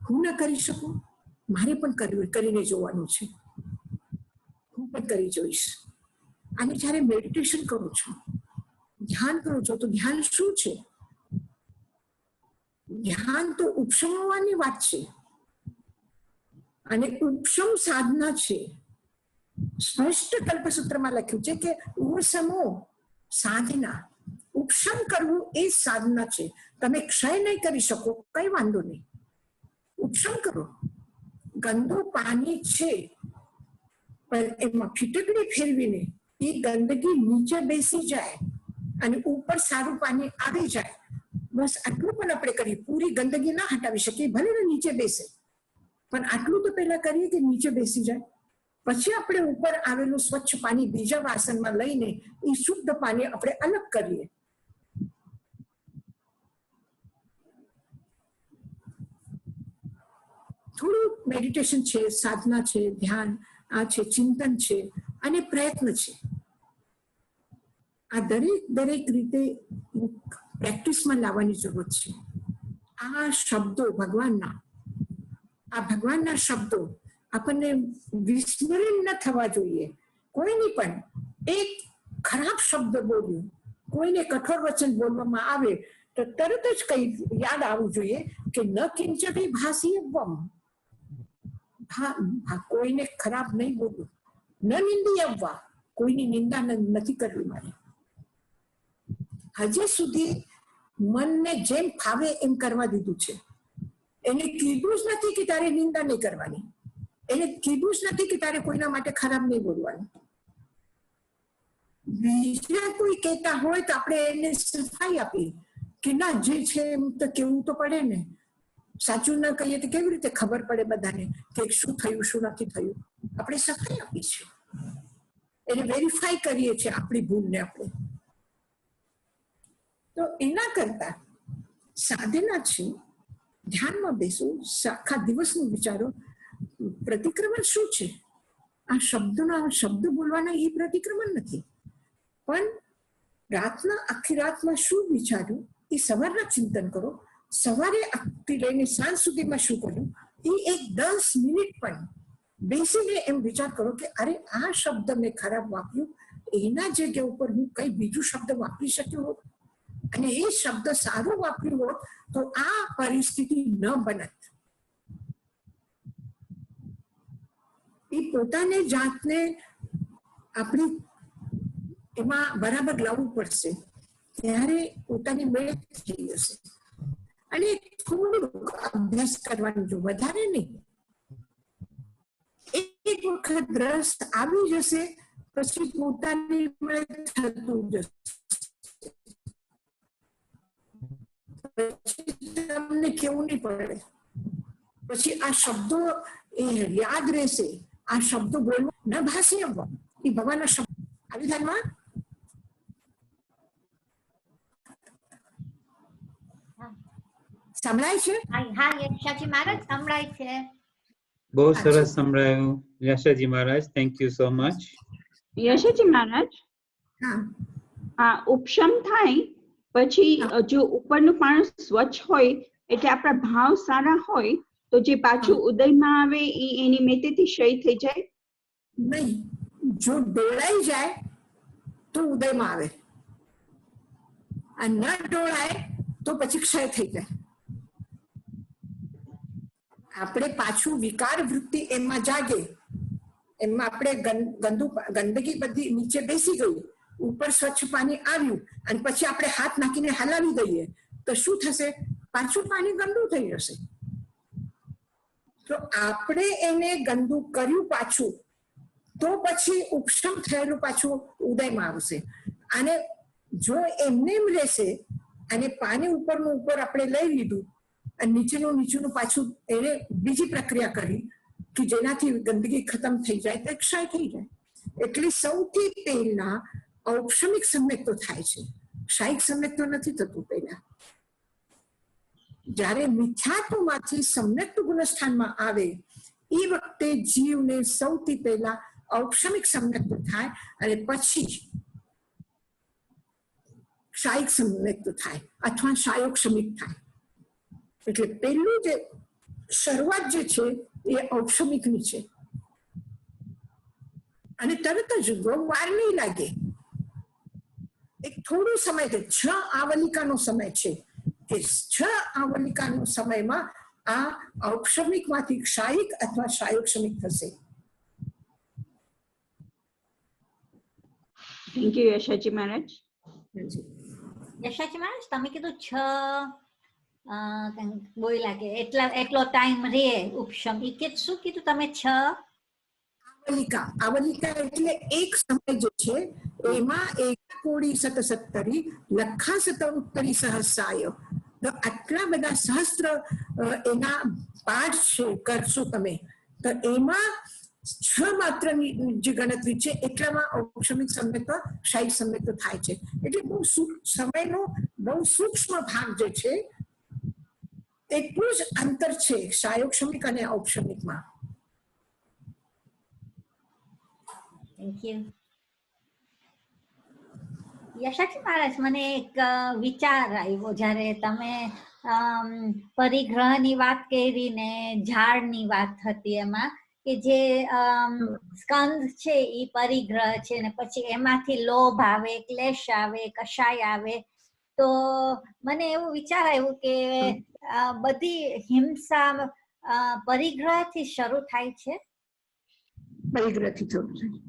હું ન કરી શકું? મારે પણ કરીને જોવાનું છે. હું પણ કરી જોઈશ. અને જ્યારે મેડિટેશન કરું છું ધ્યાન કરો છો તો ધ્યાન શું છે? ધ્યાન તો ઉપશમ હોવાની વાત છે અને ઉપશમ સાધના છે. સ્પષ્ટ કલ્પસૂત્રમાં લખ્યું છે કે ઉપશમો સાધના, ઉપશમ કરવું એ સાધના છે. તમે ક્ષય નહીં કરી શકો, કઈ વાંધો નહીં, ઉપશમ કરો. ગંદુ પાણી છે પણ એમાં ફીટકડી ફેરવીને એ ગંદકી નીચે બેસી જાય અને ઉપર સારું પાણી આવી જાય, બસ આટલું પણ આપણે કરીએ. પૂરી ગંદકી ના હટાવી શકીએ, ભલે ને નીચે બેસે, પણ આટલું તો પહેલા કરીએ કે નીચે બેસી જાય. પછી આપણે ઉપર આવેલું સ્વચ્છ પાણી બીજા વાસણમાં લઈને એ શુદ્ધ પાણી આપણે અલગ કરીએ. થોડું મેડિટેશન છે, સાધના છે, ધ્યાન આ છે, ચિંતન છે અને પ્રયત્ન છે. આ દરેક રીતે પ્રેક્ટિસમાં લાવવાની જરૂર છે. આ શબ્દો ભગવાનના શબ્દો આપણને વિસ્મરણ ન થવા જોઈએ. કોઈની પણ એક ખરાબ શબ્દ બોલ્યું, કોઈને કઠોર વચન બોલવામાં આવે તો તરત જ કઈ યાદ આવવું જોઈએ કે ન કિંચભી ભાષીયવમ, કોઈને ખરાબ નહીં બોલવું. ન નિંદીયવવા, કોઈની નિંદા નથી કરવી મારે. હજી સુધી મનને જેમ ફાવે એમ કરવા દીધું છે. એને કીધું જ નથી કે તારે નિંદા નહીં કરવાની, એને કીધું જ નથી કે તારે કોઈના માટે ખરાબ નહીં બોલવાનું. બીજા કોઈ કહેતા હોય તો આપણે એને સફાઈ આપી કે ના, જે છે એમ તો કેવું તો પડે ને. સાચું ના કહીએ તો કેવી રીતે ખબર પડે બધાને કે શું થયું શું નથી થયું? આપણે સફાઈ આપી છે, એને વેરીફાઈ કરીએ છીએ આપણી ભૂલને. આપણે તો એના કરતા સાધના છે, ધ્યાનમાં બેસો, આખા દિવસનું વિચારો. પ્રતિક્રમણ શું છે? આ શબ્દ બોલવાના એ પ્રતિક્રમણ નથી, પણ આખી રાતમાં શું વિચાર્યું એ સવારના ચિંતન કરો. સવારે આખથી લઈને સાંજ સુધીમાં શું કર્યું એ એક 10 મિનિટ પણ બેસીને એમ વિચાર કરો કે અરે આ શબ્દ મેં ખરાબ વાપર્યું, એના જગ્યા ઉપર હું કઈ બીજું શબ્દ વાપરી શક્યો હોત અને એ શબ્દ સારો વાપર્યું હોત તો આ પરિસ્થિતિ ન બનત. એ પોતાને જાતને આપણી એમાં બરાબર લાવવું પડશે, ત્યારે પોતાની મેળ થઈ જશે. અને થોડું અભ્યાસ કરવાનું, જો વધારે નહીં. એક વખત રસ આવી જશે પછી પોતાની મેળ થતું જશે. પછી તમને કેવું નહીં પડે, પછી આ શબ્દો એ યાદ રહેશે. આ શબ્દો બોલવું ન ભાષી આવવા, એ ભગવાનના શબ્દ આવી ધ્યાનમાં. સંભળાય છે? હા યશાજી મહારાજ સંભળાય છે. બહુ સરસ સંભળાયું યશાજી મહારાજ, થેન્ક યુ સો મચ. યશાજી મહારાજ, આ ઉપશમ થાય પછી જો ઉપરનું પાણી સ્વચ્છ હોય એટલે આપણા ભાવ સારા હોય તો જે પાછું ઉદયમાં આવે એની મેતેથી ક્ષય થઈ જાય નહીં. જો ડોળાઈ જાય તો ઉદયમાં આવે, અને ન ડોળાય તો પછી ક્ષય થઈ જાય. આપણે પાછું વિકાર વૃત્તિ એમાં જાગે, એમાં આપણે ગંદકી બધી નીચે બેસી ગઈ, ઉપર સ્વચ્છ પાણી આવ્યું અને પછી આપણે હાથ નાખીને હલાવી દઈએ તો શું થશે? પાછું પાણી ગંદુ થઈ જશે. તો આપણે એને ગંદુ કર્યું પાછું, તો પછી ઉપશમ થયેલું પાછું ઉદયમાં આવશે. અને જો એમને એમ રહેશે અને પાણી ઉપરનું ઉપર આપણે લઈ લીધું અને નીચેનું પાછું એને બીજી પ્રક્રિયા કરી કે જેનાથી ગંદકી ખતમ થઈ જાય તો ક્ષય થઈ જાય. એટલે સૌથી પહેલા ઔપશમિક સમ્યક તો થાય છે, ક્ષાયિક સમ્યક તો નથી થતું. પહેલા જ્યારે મિથ્યાત્વમાંથી સમ્યક ગુણસ્થાનમાં આવે એ વખતે જીવને સૌથી પહેલા ઔપશમિક સમ્યક થાય અને પછી ક્ષાયિક સમ્યક થાય અથવા ક્ષાયોક્ષમિક થાય. એટલે પહેલું જે શરૂઆત જે છે એ ઔપશમિકની છે અને તરત જ વાર નહીં લાગે. એક થોડો સમય છે, 6 આવલિકાનો સમય છે કે 6 આવલિકાનો સમયમાં આ ઔપશમિકમાંથી ક્ષાયિક અથવા ક્ષાયોક્ષમિક થશે. Thank you Yashaji Maharaj. યશાજી મહારાજ તમે કીધું 6 બોલ્યા કે એટલો ટાઈમ રે ઉપશમ, ઈ કે શું કીધું તમે? 6 આવલિકા એટલે એક સમય જે છે એમાં 1 કોડી 77 લખા 77 સહસ્રાય. તો આટલા બધા સહસ્ત્ર એના પાઠ છે કરશો તમે, તો એમાં 6 માત્રની જે ગણતરી છે એટલામાં ઔપશમિક સંવેદ ક્ષાયિક સંવેદ થાય છે. એટલે બહુ સમયનો બહુ સૂક્ષ્મ ભાગ જે છે એટલું જ અંતર છે ક્ષાયોક્ષમિક અને ઔપશમિકમાં. Thank you. યશાજી મહારાજ મને એક વિચાર આવ્યો જ્યારે તમે પરિગ્રહની વાત કરી ને ઝાડની વાત હતી એમાં, કે જે સ્કંદ છે એ પરિગ્રહ છે ને પછી એમાંથી લોભ આવે, ક્લેશ આવે, કષાય આવે. તો મને એવું વિચાર આવ્યું કે બધી હિંસા પરિગ્રહથી શરૂ થાય છે. પરિગ્રહથી શરૂ થાય.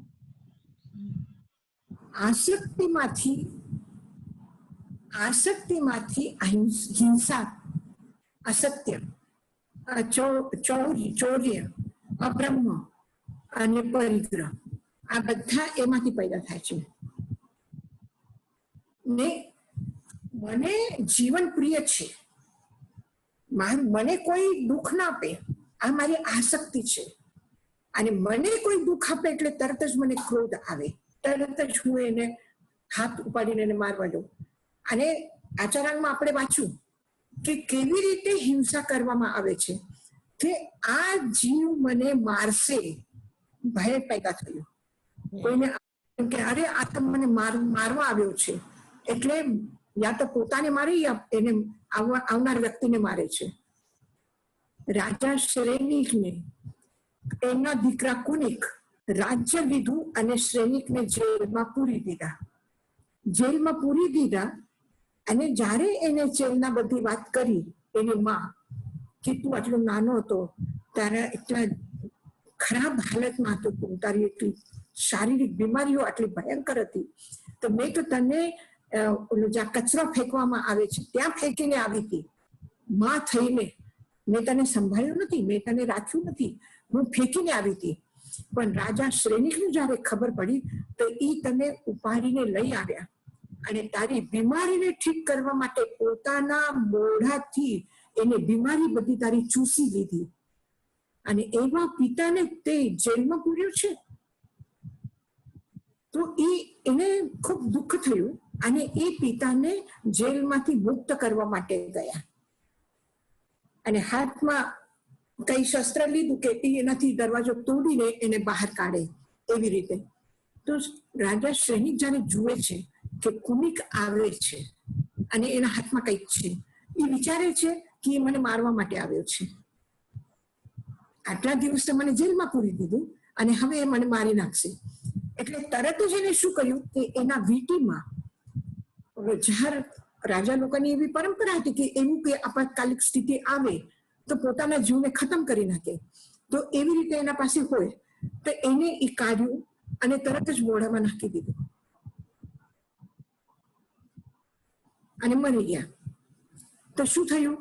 આસક્તિમાંથી હિંસા, અસત્ય, ચોર્ય, અબ્રહ્મ અને પરિગ્રહ આ બધા એમાંથી પેદા થાય છે. ને મને જીવન પ્રિય છે, મને કોઈ દુઃખ ના આપે, આ મારી આસક્તિ છે. અને મને કોઈ દુઃખ આપે એટલે તરત જ મને ક્રોધ આવે, તરત જ હું એને હાથ ઉપાડીને એને મારવા દઉં. અને આચરણમાં આપણે વાંચ્યું કે કેવી રીતે હિંસા કરવામાં આવે છે, કે આ જીવ મને મારશે, ભય પેદા થયો. કોઈને કે અરે આ તો મને મારવા આવ્યો છે, એટલે યા તો પોતાને મારી યા એને આવનાર વ્યક્તિને મારે છે. રાજા શ્રેનિકને એમના દીકરા કુનિક રાજ્ય લીધું અને શ્રેનિકને જેલમાં પૂરી દીધા. અને જ્યારે એને જેલના બધી વાત કરી એની માં કે તું આટલો નાનો હતો, તારા એટલા ખરાબ હાલતમાં હતો તું, તારી એટલી શારીરિક બીમારીઓ આટલી ભયંકર હતી, તો મેં તો તને જ્યાં કચરો ફેંકવામાં આવે છે ત્યાં ફેંકીને આવી હતી. માં થઈને મેં તને સંભાળ્યું નથી, મેં તને રાખ્યું નથી, હું ફેંકીને આવી હતી. પણ રાજા શ્રેનિકને જ્યારે ખબર પડી તો એ તને ઉપાડીને લઈ આવ્યા અને તારી બીમારીને ઠીક કરવા માટે પોતાના મોઢાથી એને બીમારી બધી તારી ચૂસી લીધી. અને એવા પિતાને તે જેલમાં પૂર્યો છે. તો એને ખૂબ દુઃખ થયું અને એ પિતાને જેલમાંથી મુક્ત કરવા માટે ગયા અને હાથમાં કઈ શસ્ત્ર લીધું કે એનાથી દરવાજો તોડીને એને બહાર કાઢે એવી રીતે. તો રાજા શ્રેનિક જ્યારે જુએ છે કે કુનિક આવે છે અને એના હાથમાં કંઈક છે, એ વિચારે છે કે એ મને મારવા માટે આવ્યો છે. આટલા દિવસે મને જેલમાં પૂરી દીધું અને હવે એ મને મારી નાખશે. એટલે તરત જ એને શું કર્યું કે એના વીટીમાં, રાજા લોકોની એવી પરંપરા હતી કે એવું કે આપાતકાલિક સ્થિતિ આવે તો પોતાના જીવને ખતમ કરી નાખે. તો એવી રીતે એના પાસે હોય તો એને એ કાઢ્યું અને તરત જ મોઢામાં નાખી દીધું અને મરી ગયા. તો શું થયું?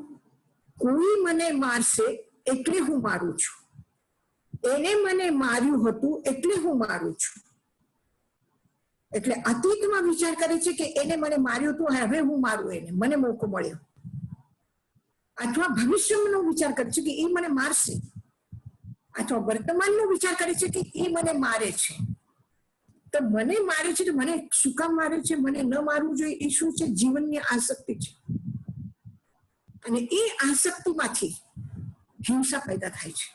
કોઈ મને મારશે એટલે હું મારું છું, એને મને માર્યું હતું એટલે હું મારું છું. એટલે અતીતમાં વિચાર કરે છે કે એને મને માર્યું હતું, હવે હું મારું એને, મને મોકો મળ્યો. અથવા ભવિષ્યનો વિચાર કરે છે કે એ મને મારશે, અથવા વર્તમાનનો વિચાર કરે છે કે એ મને મારે છે. તો મને મારે છે તો મને શું કામ મારે છે, મને ન મારવું જોઈએ, એ શું છે? જીવનની આસક્તિ છે. અને એ આસક્તિમાંથી હિંસા પેદા થાય છે.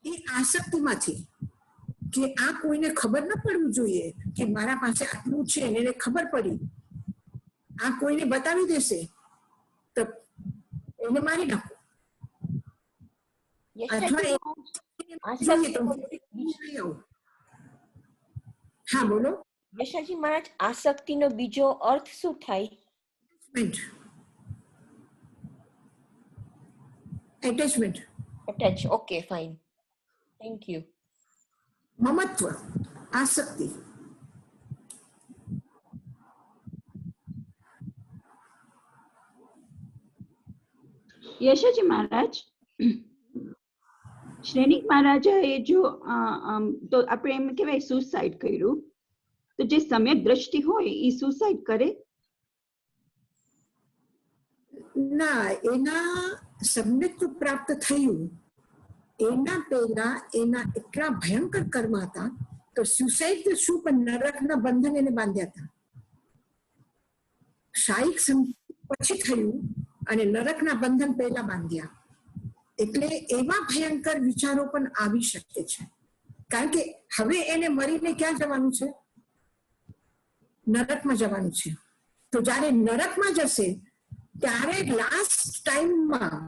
એ આસક્તિમાંથી કે આ કોઈને ખબર ન પડવું જોઈએ કે મારા પાસે આટલું છે, એને ખબર પડી, આ કોઈને બતાવી દેશે તો એને મારી નાખો. હા બોલો. યશાજી મહારાજ, આસક્તિનો બીજો અર્થ શું થાય? Attachment. Attach. Okay, fine. Thank you. મમત્વ, આસક્તિ. યશાજી મહારાજ, શ્રેનિક મહારાજાએ જો તો આપણે એમ કહેવાય સુસાઇડ કર્યું, તો જે સમ્યક દ્રષ્ટિ હોય એ સુસાઇડ કરે? ના, એના સમ્યક પ્રાપ્ત થયું એના પહેલા એના એટલા ભયંકર કર્મ હતા, તો સુસાઇડ શું, પણ નરકના બંધન એને બાંધ્યા હતા. શાયિક પછી થયું અને નરકના બંધન પહેલા બાંધ્યા. એટલે એવા ભયંકર વિચારો પણ આવી શકે છે, કારણ કે હવે એને મરીને ક્યાં જવાનું છે? નરકમાં જવાનું છે. તો જ્યારે નરકમાં જશે ત્યારે લાસ્ટ ટાઈમમાં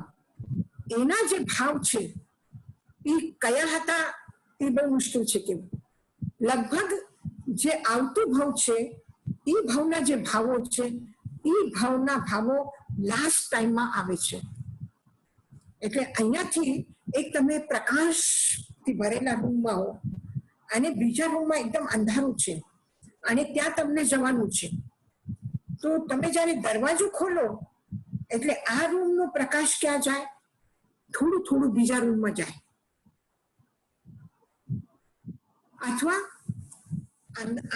એના જે ભાવ છે એ કયા હતા એ બહુ મુશ્કેલ છે. કેવું લગભગ જે આવતું ભાવ છે એ ભાવના જે ભાવો છે એ ભાવના ભાવો લાસ્ટ ટાઈમમાં આવે છે. એટલે અહીંયાથી એક તમે પ્રકાશથી ભરેલા રૂમમાં હો અને બીજા રૂમમાં એકદમ અંધારું છે અને ત્યાં તમને જવાનું છે, તો તમે જ્યારે દરવાજો ખોલો એટલે આ રૂમનો પ્રકાશ ક્યાં જાય? થોડું થોડું બીજા રૂમમાં જાય. અથવા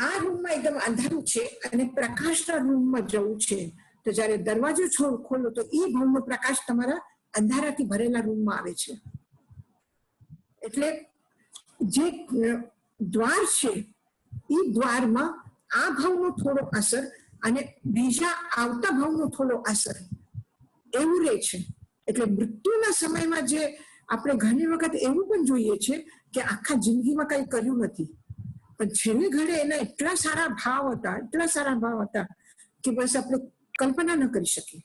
આ રૂમમાં એકદમ અંધારું છે અને પ્રકાશના રૂમમાં જવું છે, તો જ્યારે દરવાજો ખોલો તો એ ભાવનો પ્રકાશ તમારા અંધારાથી ભરેલા રૂમમાં આવે છે. એટલે જે દ્વાર છે એ દ્વારમાં આ ભાવનો થોડો અસર અને બીજા આવતા ભાવનો થોડો અસર એવું રહે છે. એટલે મૃત્યુના સમયમાં જે આપણે ઘણી વખત એવું પણ જોઈએ છે કે આખા જિંદગીમાં કઈ કર્યું નથી, પણ છેલ્લે ઘડે એના એટલા સારા ભાવ હતા કે બસ આપણે કલ્પના ન કરી શકીએ,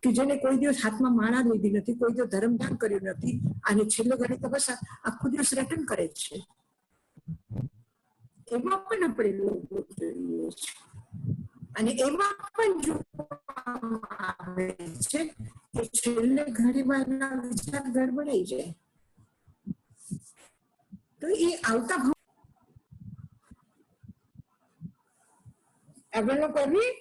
કે જેને કોઈ દિવસ હાથમાં માળા લીધી નથી, કોઈ દિવસ ધર્મદાન કર્યું નથી, અને છેલ્લે ઘડે તો બસ આખો દિવસ રટન કરે છે. એમાં પણ આપણે લોકો જોઈએ છે અને એમાં પણ જોવામાં આવે છે કે છેલ્લે ઘણી વાર વિચાર ગડબડાઈ જાય. તો એ આવતા ભાવ આગળનો કરવી.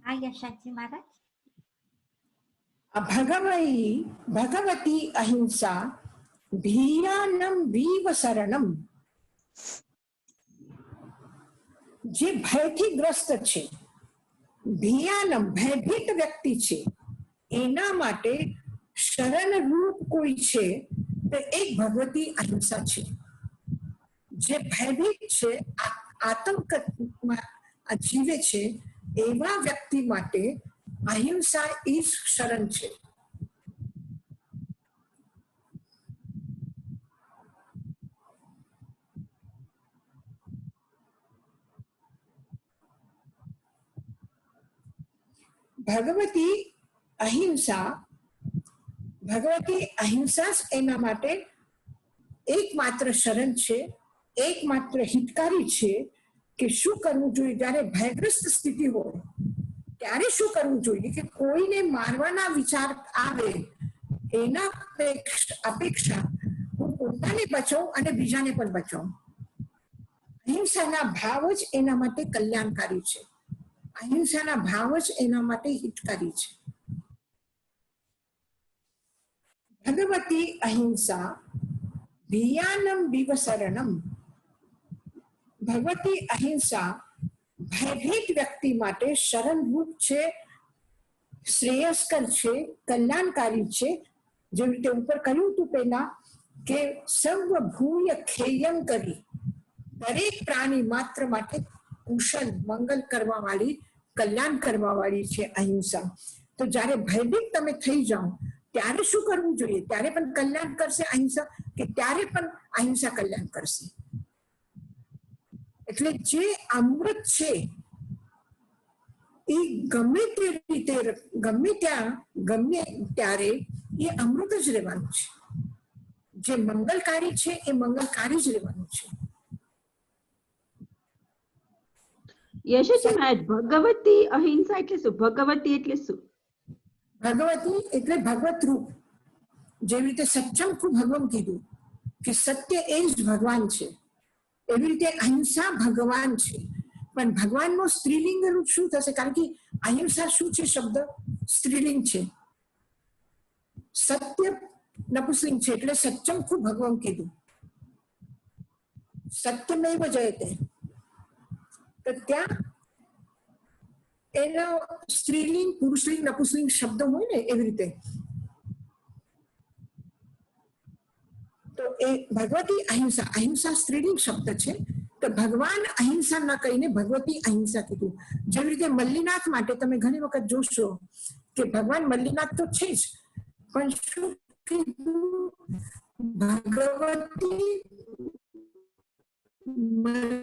હા યશાજી મહારાજ. ભગવતી અહિંસા ભીયાનમ વિવ શરણમ. જે ભયથી ગ્રસ્ત છે, ભીયાનમ ભયભીત વ્યક્તિ છે, એના માટે શરણ રૂપ કોઈ છે તો એક ભગવતી અહિંસા છે. જે ભયભીત છે, આતંકમાં જીવે છે, એવા વ્યક્તિ માટે અહિંસા એ શરણ છે. ભગવતી અહિંસા એના માટે એકમાત્ર શરણ છે, એકમાત્ર હિતકારી છે કે શું કરવું જોઈએ જ્યારે ભયગ્રસ્ત સ્થિતિ હોય ત્યારે શું કરવું જોઈએ, કે કોઈને મારવાના વિચાર આવે એના અપેક્ષા હું પોતાને બચાવું અને બીજાને પણ બચાવું. અહિંસાના ભાવ જ એના માટે કલ્યાણકારી છે, અહિંસાના ભાવ જ એના માટે હિતકારી છે. ભગવતી અહિંસા ભીયાનમ વિવ શરણમ. ભગવતી અહિંસા ભયભીત વ્યક્તિ માટે શરણરૂપ છે, શ્રેયસ્કર છે, કલ્યાણકારી છે. જેવી રીતે ઉપર કહ્યું હતું પહેલા કે સર્વભૂય ખેયમ કરી, દરેક પ્રાણી માત્ર માટે કુશલ મંગલ કરવા વાળી, કલ્યાણ કરવા વાળી છે અહિંસા. તો જ્યારે ભયભીત તમે થઈ જાઓ ત્યારે શું કરવું જોઈએ? ત્યારે પણ કલ્યાણ કરશે અહિંસા, કે ત્યારે પણ અહિંસા કલ્યાણ કરશે? એટલે જે અમૃત છે એ ગમે તે રીતે ગમે ત્યારે એ અમૃત જ રહેવાનું છે. જે મંગલકારી છે એ મંગલકારી જ રહેવાનું છે. યશોજી મહારાજ, ભગવતી અહિંસા એટલે શું? ભગવતી એટલે શું? ભગવતી એટલે ભગવત રૂપ. જેવી રીતે સત્યમ ખૂબ ભગવાન કીધું કે સત્ય એ જ ભગવાન છે, એવી રીતે અહિંસા ભગવાન છે. પણ ભગવાનનો સ્ત્રીલિંગ રૂપ શું થશે? કારણ કે અહિંસા શું છે? શબ્દ સ્ત્રીલિંગ છે. સત્ય નપુંસલિંગ છે, એટલે સત્યમ ખૂબ ભગવાન કીધું. સત્યમેવ જયતે. તો ત્યાં એનો સ્ત્રીલિંગ, પુરુષલિંગ, નપુંસલિંગ શબ્દ હોય ને એવી રીતે. તો એ ભગવતી અહિંસા, અહિંસા સ્ત્રીલિંગ શબ્દ છે. તો ભગવાન અહિંસા ના કહીને ભગવતી અહિંસા કીધું. જેવી રીતે મલ્લીનાથ માટે તમે ઘણી વખત જોશો કે ભગવાન મલ્લીનાથ તો છે જ, પણ શું કીધું? ભગવતી મલ્લી.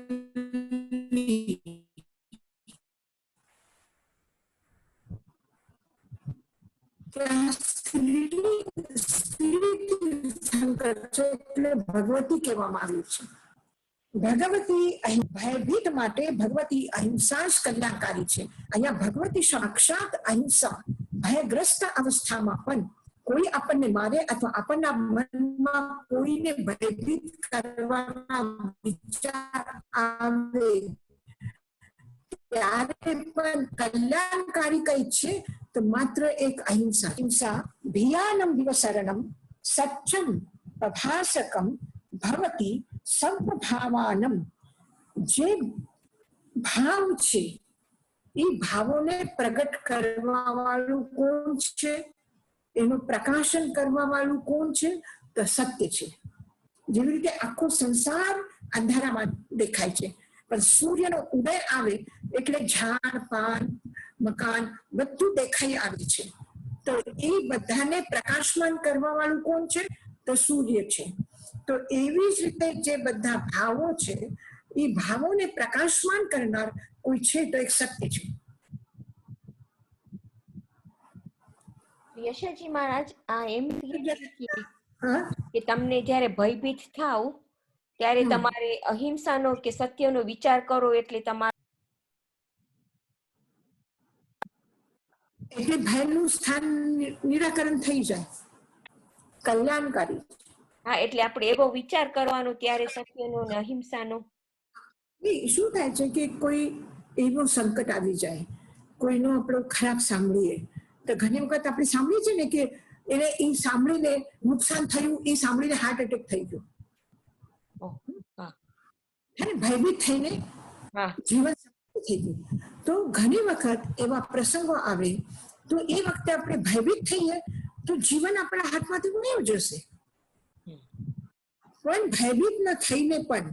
એટલે ભગવતી કહેવામાં આવ્યું છે. ભગવતી ભયભીત માટે ભગવતી અહિંસા જ કલ્યાણકારી છે. અહીંયા ભગવતી સાક્ષાત અહિંસા. ભયગ્રસ્ત અવસ્થામાં પણ કોઈ આપણને મારે અથવા આપણના મનમાં કોઈને ભયભીત કરવાના વિચાર આવે ત્યારે પણ કલ્યાણકારી કઈ છે? તો માત્ર એક અહિંસા. અહિંસા ભિયાનમ વિવસરણમ સત્યમ પ્રભાસકમ ભવતી સર્વભાવાનમ. જે ભાવ છે એ ભાવોને પ્રગટ કરવા વાળું કોણ છે? એનું પ્રકાશન કરવા વાળું કોણ છે? તો સત્ય છે. જેવી રીતે આખો સંસાર અંધારામાં દેખાય છે, પણ સૂર્યનો ઉદય આવે એટલે ઝાડ, પાન, મકાન બધું દેખાઈ આવે છે. તો એ બધાને પ્રકાશમાન કરવા વાળું કોણ છે? તો સૂર્ય છે. તો એવી જ રીતે જે બધા ભાવો છે એ ભાવોને પ્રકાશમાન કરનાર કોઈ છે તો એક સત્ય છે. યશોજી મહારાજ, આ એમ કે તમને જ્યારે ભયભીત થાવ ત્યારે તમારે અહિંસાનો કે સત્યનો વિચાર કરો એટલે તમારે એટલે ભયનું સ્થાન નિરાકરણ થઈ જાય, કલ્યાણકારી. હા, એટલે આપણે એવો વિચાર કરવાનો ત્યારે સત્યનો ને અહિંસાનો. શું થાય છે કે કોઈ એવું સંકટ આવી જાય, કોઈનો આપણો ખરાબ સાંભળીએ તો ઘણી વખત આપણે સાંભળીએ છીએ ને કે એને એ સાંભળીને નુકસાન થયું, એ સાંભળીને હાર્ટ એટેક થઈ ગયો, ભયભીત થઈને જીવન થઈ ગયું. તો ઘણી વખત એવા પ્રસંગો આવે તો એ વખતે આપણે ભયભીત થઈએ તો જીવન આપણા હાથમાંથી વહી જશે. પણ ભયભીત ન થઈને પણ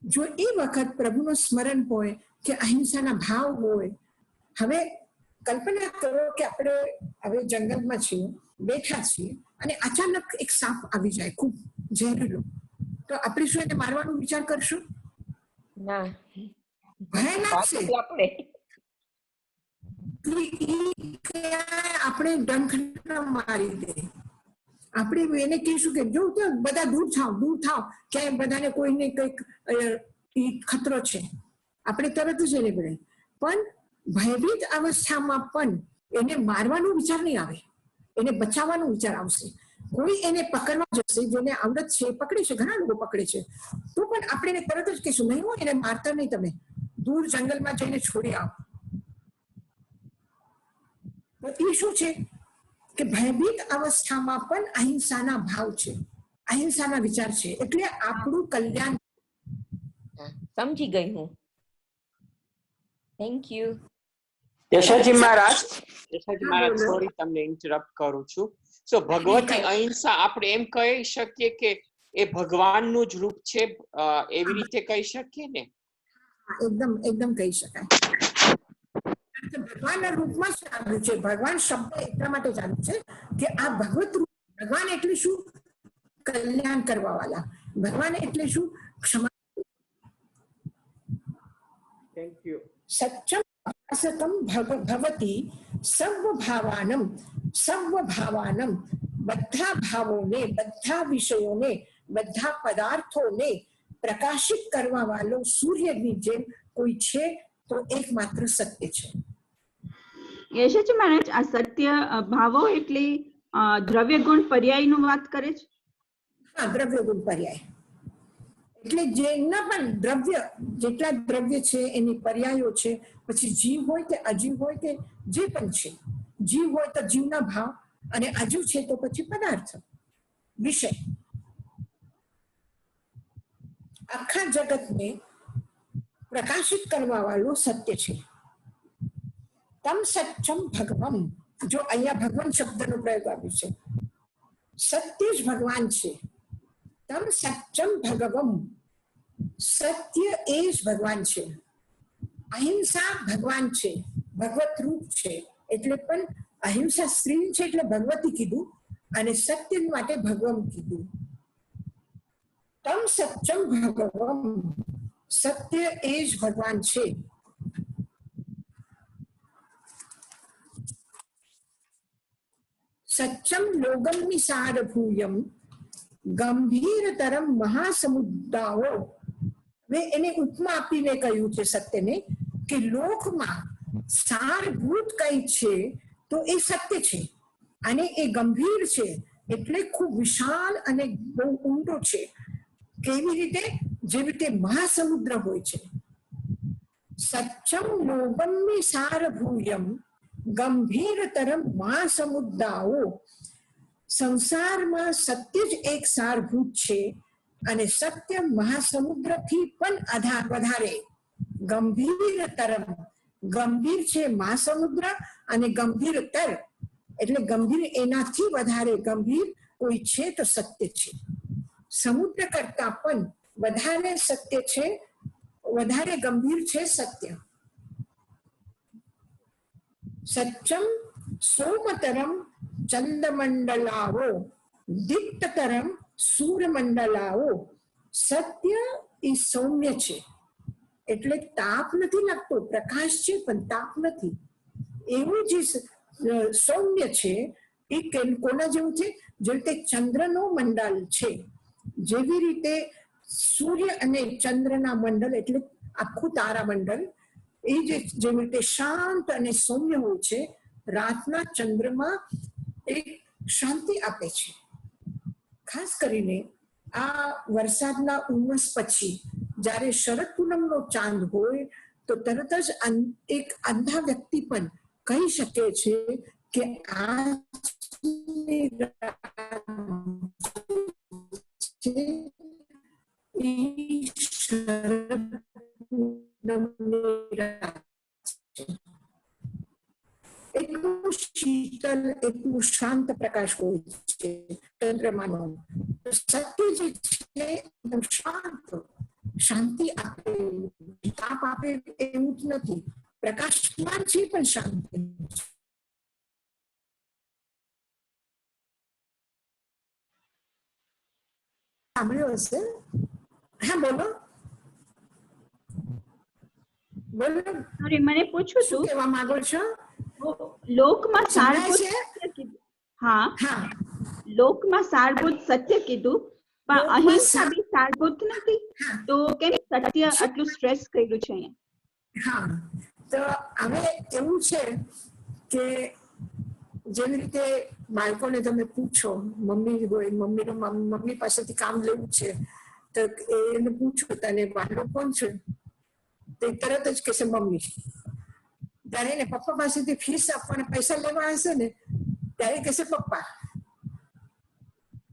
જો એ વખત પ્રભુનું સ્મરણ હોય કે અહિંસાના ભાવ હોય. હવે કલ્પના કરો કે આપણે હવે જંગલમાં છીએ, બેઠા છીએ અને અચાનક એક સાપ આવી જાય ખૂબ ઝેરીલો, તો આપણે શું એને મારવાનો વિચાર કરશું? ના, ભય લાગશે. આપણે ડંખ મારી દે, આપણે એને કહીશું કે જો બધા દૂર થાવ, ક્યાંય બધાને કોઈને કઈક ખતરો છે, આપણે તરત જ એને બોલે. પણ ભયભીત અવસ્થામાં પણ એને મારવાનો વિચાર નહીં આવે, એને બચાવવાનો વિચાર આવશે. કોઈ એને પકડવા જશે, જેને આવડત છે પકડે છે, ઘણા લોકો પકડે છે, તો પણ આપણે એને તરત જ કહીશું નહીં હોય એને મારતા નહીં, તમે દૂર જંગલમાં જઈને છોડી આવો. તો એ શું છે કે ભયભીત અવસ્થામાં પણ અહિંસાના ભાવ છે, અહિંસાના વિચાર છે, એટલે આપણું કલ્યાણ. સમજી ગઈ હું. Thank you. Yashoji Maharaj, sorry તમને ઇન્ટરપ્ટ કરું છું. સો ભગવતી અહિંસા આપણે એમ કહી શકીએ કે એ ભગવાનનું જ રૂપ છે, એવી રીતે કહી શકીએ ને? એકદમ કહી શકાય. ભગવાનના રૂપમાં જ આવ્યું છે. ભગવાન શબ્દ એટલા માટે જ આવ્યું છે કે આ ભગવત રૂપ. ભગવાન એટલે શું? કલ્યાણ કરવા વાળા. ભગવાન એટલે શું? ક્ષમા. Thank you. સત્યમ પ્રભાસકમ ભવતી સર્વભાવાનમ. બધા ભાવોને, બધા વિષયોને, બધા પદાર્થોને પ્રકાશિત કરવા વાળો સૂર્યની જેમ કોઈ છે તો એકમાત્ર સત્ય છે. યશોજી મહારાજ, આ સત્ય ભાવો એટલે દ્રવ્ય ગુણ પર્યાયનું વાત કરે છે? હા, દ્રવ્ય ગુણ પર્યાય એટલે જેના પણ દ્રવ્ય, જેટલા દ્રવ્ય છે એની પર્યાયો છે. પછી જીવ હોય કે અજીવ હોય કે જે પણ છે, જીવ હોય તો જીવના ભાવ, અને અજીવ છે તો પછી પદાર્થ, વિષય. આખા જગતને પ્રકાશિત કરવા વાળું સત્ય છે. તમ સત્યમ ભગવમ, જો અહીંયા ભગવાન શબ્દનો પ્રયોગ આવ્યો છે. સત્ય જ ભગવાન છે. તમ સત્યમ ભગવમ, સત્ય એ જ ભગવાન છે. અહિંસા ભગવાન છે, ભગવત રૂપ છે. એટલે પણ અહિંસા સ્ત્રી છે એટલે ભગવતી કીધું, અને સત્ય માટે ભગવમ કીધું. તમ સત્યમ ભગવમ, સત્ય એ જ ભગવાન છે. સત્યમ લોગમ્મિ સારભૂયમ ગંભીરતરમ મહાસમુદ્રાઓ. મેં એને ઉપમા આપીને કહ્યું છે સત્યને કે લોકમાં સારભૂત કઈ છે તો એ સત્ય છે, અને એ ગંભીર છે એટલે ખૂબ વિશાળ અને બહુ ઊંડો છે. કેવી રીતે? જેવી રીતે મહાસમુદ્ર હોય છે. સત્યમ લોગમ્મિ સારભૂયમ ગંભીરતરમ મહાસમુદ્રાઓ. સંસારમાં સત્ય જ એક સારભૂત છે, અને સત્ય મહાસમુદ્રથી પણ વધારે ગંભીરતરમ. ગંભીર છે મહાસમુદ્ર, અને ગંભીરતર એટલે ગંભીર એનાથી વધારે ગંભીર કોઈ છે તો સત્ય છે. સમુદ્ર કરતા પણ વધારે સત્ય છે, વધારે ગંભીર છે સત્ય. સત્યમ સોમતરમ ચંદ્રમંડલાઓ દીપ્તતરમ સૂર્યમંડલાઓ. સત્ય એ સૌમ્ય છે એટલે તાપ નથી લાગતો, પ્રકાશ છે પણ તાપ નથી. એવું જે સૌમ્ય છે એ કોના જેવું છે? જેવી રીતે ચંદ્રનો મંડળ છે, જેવી રીતે સૂર્ય અને ચંદ્રના મંડળ એટલે આખું તારામંડળ, એ જેવી રીતે શાંત અને સૌમ્ય હોય છે. રાતના ચંદ્રમાં એક શાંતિ આપે છે. ખાસ કરીને આ વરસાદના ઉમસ પછી જ્યારે શરદ પૂનમનો ચાંદ હોય તો તરત જ એક અંધા વ્યક્તિ પણ કહી શકે છે કે આ એટલું શીતલ, એટલું શાંત પ્રકાશ હોય છે ચંદ્રમાનો. સત્ય જે છે એકદમ શાંત, શાંતિ આપે, તાપ આપે એવું જ નથી. પ્રકાશમાન છે પણ શાંતિ. સાંભળ્યું હશે? હા બોલો બોલો. અરે મને પૂછવું શું હતું, કહેવા માંગો છો? લોકમાં સારભૂત છે? સત્ય કીધું. હા, હા, લોકમાં સારભૂત સત્ય કીધું, પણ લોકમાં અહિંસા બી સારભૂત નથી. તો કેમ સત્ય આટલું સ્ટ્રેસ કર્યું છે અહીંયા? હા, તો હવે એવું છે કે જેવી રીતે બાળકોને તમે પૂછો, મમ્મી હોય, મમ્મી પાસેથી કામ લેવું છે તો એને પૂછો તને વાલો કોણ છે, તે તરત જ કહેશે મમ્મી. ત્યારે એને પપ્પા પાસેથી ફીસ આપવાના પૈસા લેવા હશે ને ત્યારે કહેશે પપ્પા.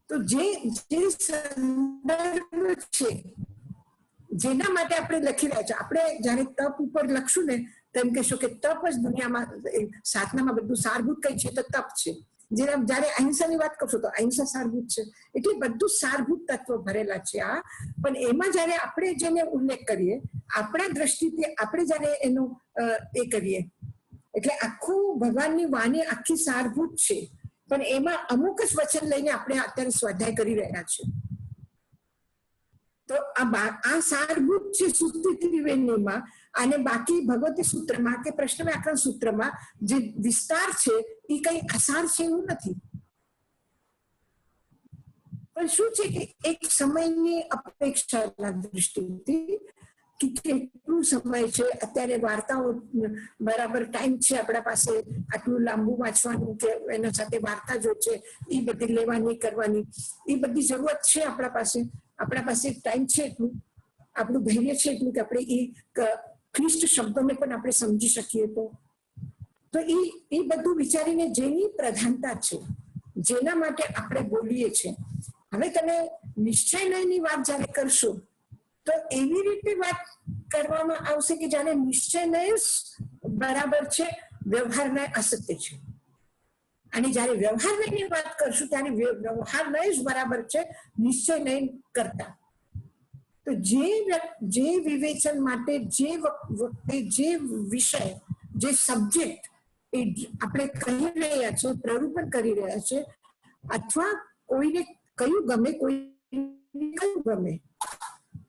તો જે સંદર્ભ છે જેના માટે આપણે લખી રહ્યા છે, આપણે જયારે તપ ઉપર લખશું ને તો એમ કહેશું કે તપ જ દુનિયામાં, સાધનામાં બધું સારભૂત કઈ છે તો તપ છે. જયારે અહિંસાની વાત કરશો તો અહિંસા સારભૂત છે. એટલે બધું સારભૂત તત્વો ભરેલા છે આ. પણ એમાં જયારે આપણે જેને ઉલ્લેખ કરીએ, આપણા દ્રષ્ટિથી આપણે જયારે એનો એ કરીએ, એટલે આખું ભગવાનની વાણી આખી સારભૂત છે, પણ એમાં અમુક જ વચન લઈને આપણે અત્યારે સ્વાધ્યાય કરી રહ્યા છીએ. તો આ સારભૂત છે સુસ્તિ ત્રિવેણીમાં, અને બાકી ભગવતી સૂત્રમાં કે પ્રશ્ન વ્યાકરણ સૂત્રમાં જે વિસ્તાર છે એ કઈ અસાર છે એવું નથી. પણ શું છે કે એક સમયની અપેક્ષાના દૃષ્ટિથી કે કેટલું સમય છે, અત્યારે વાર્તાઓ બરાબર ટાઈમ છે આપણા પાસે આટલું લાંબુ વાંચવાનું કે એના સાથે વાર્તા જો છે એ બધી લેવાની કરવાની, એ બધી જરૂરત છે આપણા પાસે ટાઈમ છે એટલું, આપણું ધૈર્ય છે એટલું કે આપણે એ ક્લિષ્ટ શબ્દોને પણ આપણે સમજી શકીએ. તો એ બધું વિચારીને જેની પ્રધાનતા છે, જેના માટે આપણે બોલીએ છીએ. હવે તમે નિશ્ચયની વાત જયારે કરશો તો એવી રીતે વાત કરવામાં આવશે કે જાણે નિશ્ચયનય બરાબર છે, વ્યવહારનય અસત્ય છે. અને જયારે વ્યવહારનયની વાત કરશું ત્યારે વ્યવહારનય જ બરાબર છે નિશ્ચયનય કરતા. તો જે વિવેચન માટે જે વખતે જે વિષય, જે સબ્જેક્ટ એ આપણે કહી રહ્યા છીએ, પ્રરૂપણ કરી રહ્યા છે, અથવા કોઈને કયું ગમે, કોઈને કયું ગમે,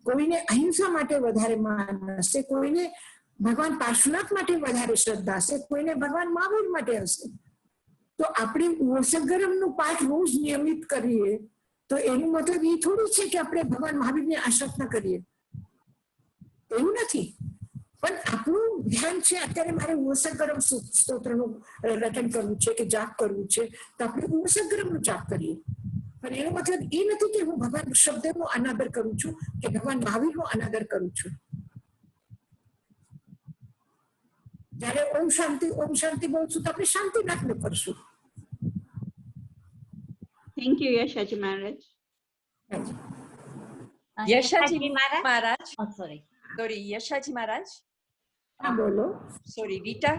કોઈને અહિંસા માટે વધારે માન હશે, કોઈને ભગવાન પાર્શ્વનાથ માટે વધારે શ્રદ્ધા હશે, કોઈને ભગવાન મહાવીર માટે હશે. તો આપણે વર્ષગરમનું પાઠ રોજ નિયમિત કરીએ તો એનું મતલબ એ થોડું છે કે આપણે ભગવાન મહાવીરની આરાધના કરીએ, એવું નથી. પણ આપણું ધ્યાન છે અત્યારે મારે વર્ષગરમ સ્તોત્રનું રટન કરવું છે કે જાપ કરવું છે, તો આપણે વર્ષગરમનું જાપ કરીએ. પણ એનો મતલબ એ નથી કે હું ભગવાન શબ્દનો અનાદર કરું છું કે ભગવાન મહાવીરનો અનાદર કરું છું. જયારે ઓમ શાંતિ બોલું છું તો આપણે શાંતિનાથનું કરશું. Thank you Yashaji Maharaj. યશાજી મહારાજ, યશાજી મહારાજ, બોલો. સોરી રીટા,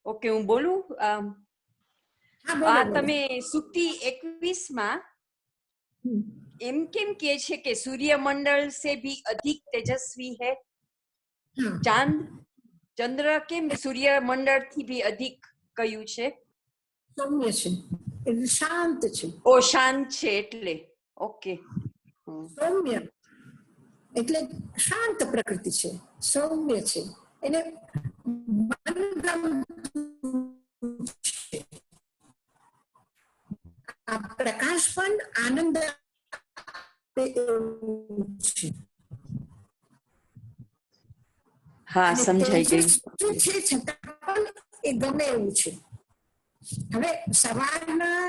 ઓકે હું બોલું. તમે સુક્તિ 21 માં એમ કેમ કે છે કે સૂર્યમંડળ સે ભી અધિક તેજસ્વી હૈ? ચંદ્ર કેમ સૂર્યમંડળ થી ભી અધિક કયું છે? સૌમ્ય છે, એટલે શાંત છે. ઓ શાંત છે એટલે, ઓકે. સૌમ્ય એટલે શાંત પ્રકૃતિ છે, સૌમ્ય છે, એને પ્રકાશ પણ આનંદ છે. હા, સમજાઈ ગયું. છે છતાં પણ એ ગમે એવું છે. હવે સવારના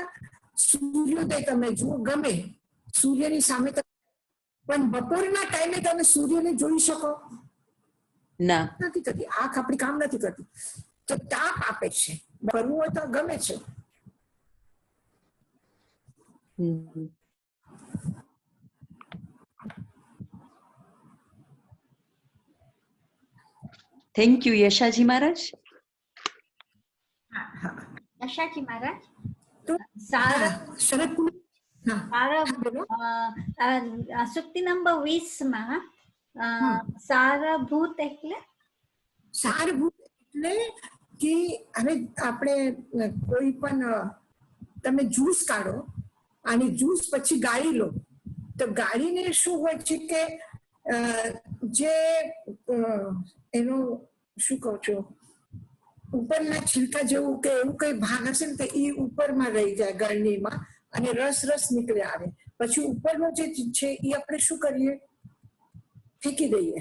સૂર્યોદય તમે જુઓ, ગમે સૂર્યની સામે, પણ બપોરના ટાઈમે તમે સૂર્યને જોઈ શકો? ના, નથી કરતી. આંખ આપણી કામ નથી કરતી, તો તાપ આપે છે. કરવું હોય તો ગમે છે. Thank you Yashaji Maharaj. યશાજી મહારાજ, સુક્તિ નંબર 20 માં સારભૂત એટલે કે હવે આપણે કોઈ પણ તમે જ્યુસ કાઢો અને જ્યુસ પછી ગાળી લો, તો ગાળીને શું હોય છે કે જે એનો શું કહું છું, ઉપરના છિલકા જેવું કે એવું કઈ ભાગ હશે ને તો એ ઉપરમાં રહી જાય ગળણીમાં, અને રસ નીકળે આવે. પછી ઉપરનો જે છે એ આપણે શું કરીએ? ફેંકી દઈએ.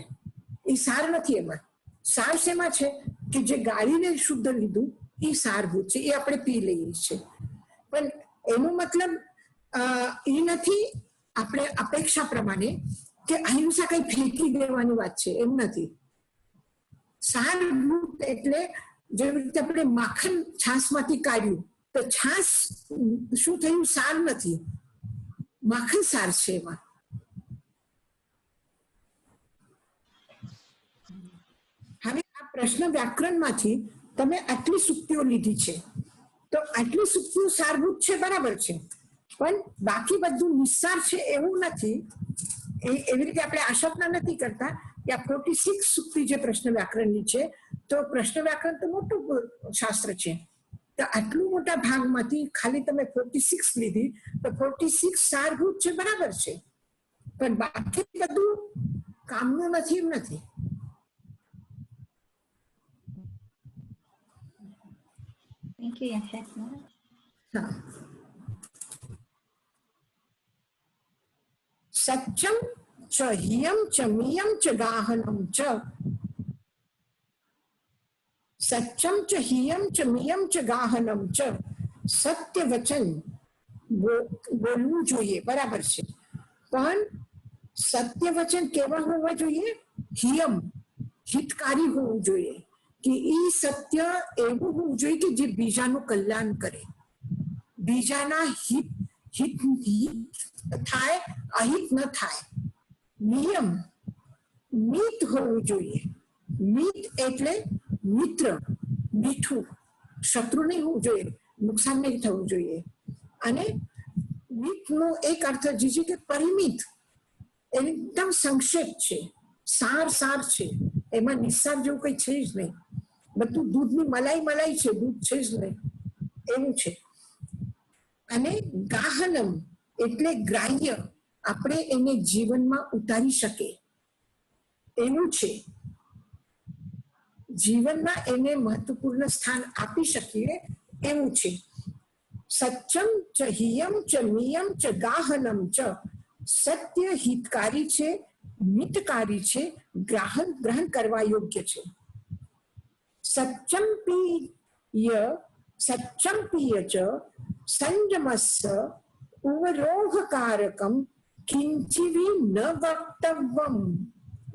એ સાર નથી. એમાં સાર શેમાં છે કે જે ગાળીને શુદ્ધ લીધું એ સારભૂત છે, એ આપણે પી લઈએ છીએ. પણ એનો મતલબ એ નથી આપણે અપેક્ષા પ્રમાણે કે અહિંસા કઈ ફેંકી દેવાની વાત છે, એમ નથી. સારભૂત એટલે જેવી રીતે આપણે માખણ છાસમાંથી કાઢ્યું તો છાસ શું થયું? સાર નથી, માખણ સાર છે એમાં. હવે આ પ્રશ્ન વ્યાકરણમાંથી તમે આટલી સુક્તિઓ લીધી છે, તો આટલી સુક્તિઓ સારભૂત છે, બરાબર છે, પણ બાકી બધું નિસ્સાર છે એવું નથી. એવી રીતે આપણે આશા નથી કરતા કે આ 46 સુક્તિ જે પ્રશ્ન વ્યાકરણની છે, તો પ્રશ્ન વ્યાકરણ તો મોટું શાસ્ત્ર છે, તો આટલું મોટા ભાગમાંથી ખાલી તમે 46 લીધી તો 46 સારભૂત છે, બરાબર છે, પણ બાકી બધું કામનું નથી એમ નથી. Thank you, Yashaji Maharaj. Satyam ચ હિયમ ચ મિયમ ચ ગાહનમ ચ સચ્ચમ ચ હિયમ ચ મિયમ ચ ગાહનમ ચ સત્ય વચન બોલવું જોઈએ, બરાબર છે, પણ સત્ય વચન કેવા હોવા જોઈએ? હિયમ, હિતકારી હોવું જોઈએ, કે એ સત્ય એવું હોવું જોઈએ કે જે બીજાનું કલ્યાણ કરે, બીજાના હિત થાય, અહિત ન થાય. નિયમ, મિત હોવું જોઈએ. મિત એટલે મિત્ર, મીઠું, શત્રુ નહીં હોવું જોઈએ, નુકસાન નહીં થવું જોઈએ. અને મિતનો એક અર્થ જે છે કે પરિમિત, એકદમ સંક્ષેપ છે, સાર છે, એમાં નિસ્સાર જેવું કઈ છે જ નહીં, બધું દૂધની મલાઈ છે, દૂધ છે જ નહીં એવું છે. અને ગાહનમ એટલે ગ્રાહ્ય, આપણે એને જીવનમાં ઉતારી શકીએ એવું છે, જીવનમાં એને મહત્વપૂર્ણ સ્થાન આપી શકીએ એવું છે. સચ્ચમ ચ હિયમ ચ નિયમ ચ ગાહનમ ચ, સત્ય હિતકારી છે, મિતકારી છે, ગ્રહણ કરવા યોગ્ય છે. સચ્ચમ્પીય ચ સંયમસ્ય ઉવરોહકારકમ કિંચિવી ન વક્તવ્યમ.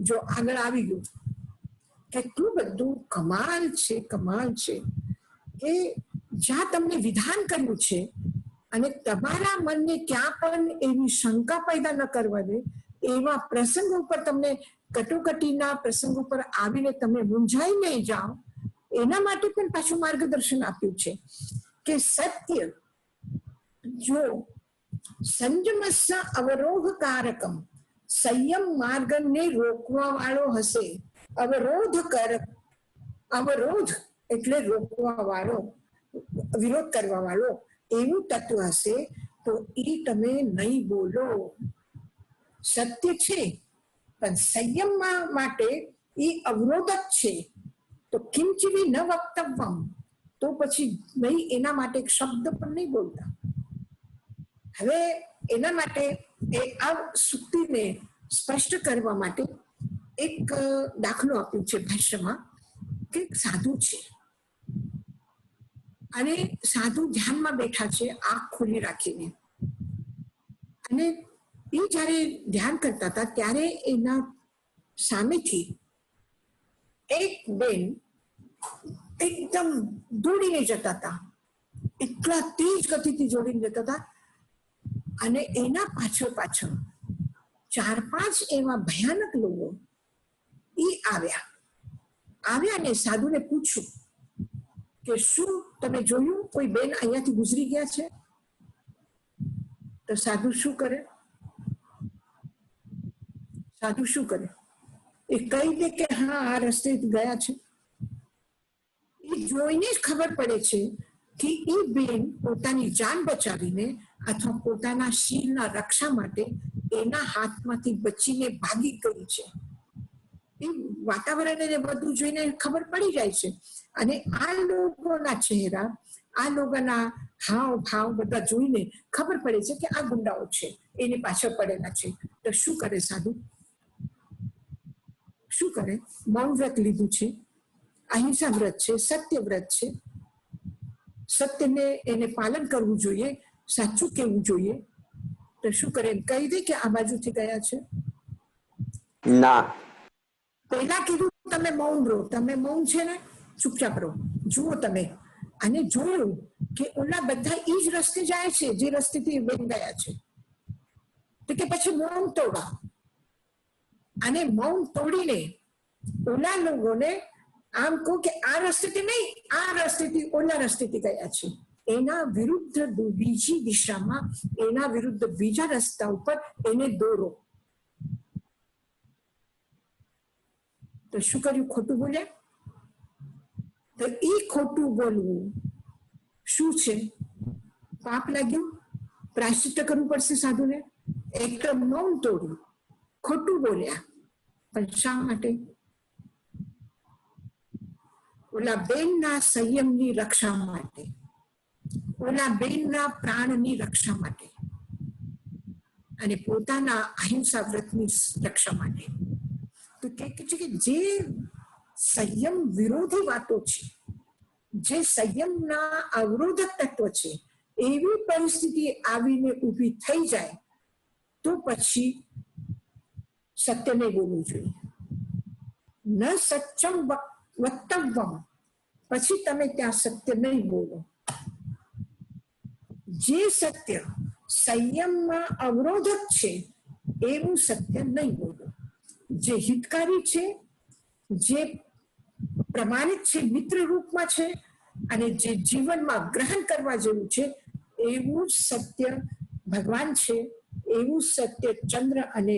જો આગળ આવી ગયું, કેટલું બધું કમાલ છે કે જ્યાં તમને વિધાન કર્યું છે અને તમારા મનને ક્યાં પણ એવી શંકા પેદા ન કરવા દે એવા પ્રસંગો પર તમને, કટોકટીના પ્રસંગો પર આવીને તમે મૂંઝાઈ નહીં જાઓ, એના માટે પણ પાછું માર્ગદર્શન આપ્યું છે કે સત્ય જો સંયમસ્ય અવરોધકારકમ, સંયમ માર્ગને રોકવા વાળો હશે, અવરોધ એટલે રોકવા વાળો, વિરોધ કરવા વાળો એવું તત્વ હશે તો એ તમે નહીં બોલો. સત્ય છે પણ સંયમ માટે એ અવરોધક છે, તો કિંચિવી ન વક્તવ્યમ, તો પછી નહીં, એના માટે એક શબ્દ પણ નહીં બોલતા. હવે એના માટે આ સુક્તિને સ્પષ્ટ કરવા માટે એક દાખલો આપ્યો છે ભાષ્યમાં, કે સાધુ છે અને સાધુ ધ્યાનમાં બેઠા છે આંખ ખુલ્લી રાખીને, અને એ જયારે ધ્યાન કરતા હતા ત્યારે એના સામેથી એક બેન એકદમ દોડીને જતા હતા, એટલા તેજ ગતિથી જોડીને જતા હતા, અને એના પાછળ 4-5 એવા ભયાનક લોકો આવ્યા અને સાધુને પૂછ્યું કે શું તમે જોયું કોઈ બેન અહીંયાથી ગુજરી ગયા છે? તો સાધુ શું કરે? એ કહી દે કે હા, આ રસ્તે ગયા છે. એ જોઈને જ ખબર પડે છે કે એ બેન પોતાની જાન બચાવીને અથવા પોતાના શીલના રક્ષા માટે એના હાથમાંથી બચીને ભાગી ગઈ છે. એ વાતાવરણ એને બધું જોઈને ખબર પડી જાય છે. અને આ લોકોના ચહેરા, આ લોકોના હાવ ભાવ બધા જોઈને ખબર પડે છે કે આ ગુંડાઓ છે, એની પાછળ પડેલા છે. તો શું કરે સાધુ? શું કરે? મૌન વ્રત લીધું છે, અહિંસા વ્રત છે, સત્ય વ્રત છે. સત્યને એને પાલન કરવું જોઈએ, સાચું કહેવું જોઈએ. તો શું કરે? કહી દે કે આ બાજુથી ગયા છે? ના. પહેલા કીધું તમે મૌન રહો, તમે મૌન છે ને, ચૂપચાપ રહો, જુઓ તમે. અને જોયું કે ઓલા બધા એ જ રસ્તે જાય છે જે રસ્તેથી બેન ગયા છે. તો કે પછી મૌન તોડો, અને મૌન તોડીને ઓલા લોકોને આમ કહો કે આ રસ્તેથી નહીં, આ રસ્તેથી ઓલા રસ્તેથી ગયા છે, એના વિરુદ્ધ બીજી દિશામાં, એના વિરુદ્ધ બીજા રસ્તા ઉપર એને દોરો. તો શું કર્યું? ખોટું બોલ્યા. તો એ ખોટું બોલવું શું છે? પાપ લાગ્યું, પ્રાયશ્ચિત્ત કરવું પડશે સાધુને. એકદમ મૌન તોડ્યું, ખોટું બોલ્યા, પણ શા માટે? ઓલા બેનના સંયમની રક્ષા માટે, ઓલા બેનના પ્રાણની રક્ષા માટે. અને પોતાના અહિંસા વ્રતની રક્ષા માટે. તો કે છે કે જે સંયમ વિરોધી વાતો છે, જે સંયમના અવરોધક તત્વ છે, એવી પરિસ્થિતિ આવીને ઊભી થઈ જાય તો પછી સત્ય નહીં બોલવું જોઈએ. ન સત્યમ વક્તવ્યમ, પછી તમે ત્યાં સત્ય નહીં બોલો. જે સત્ય સંયમમાં અવરોધક છે એવું સત્ય નહીં બોલો. જે હિતકારી છે, જે પ્રમાણિત છે, મિત્ર રૂપમાં છે અને જે જીવનમાં ગ્રહણ કરવા જેવું છે એવું સત્ય ભગવાન છે. એવું સત્ય ચંદ્ર અને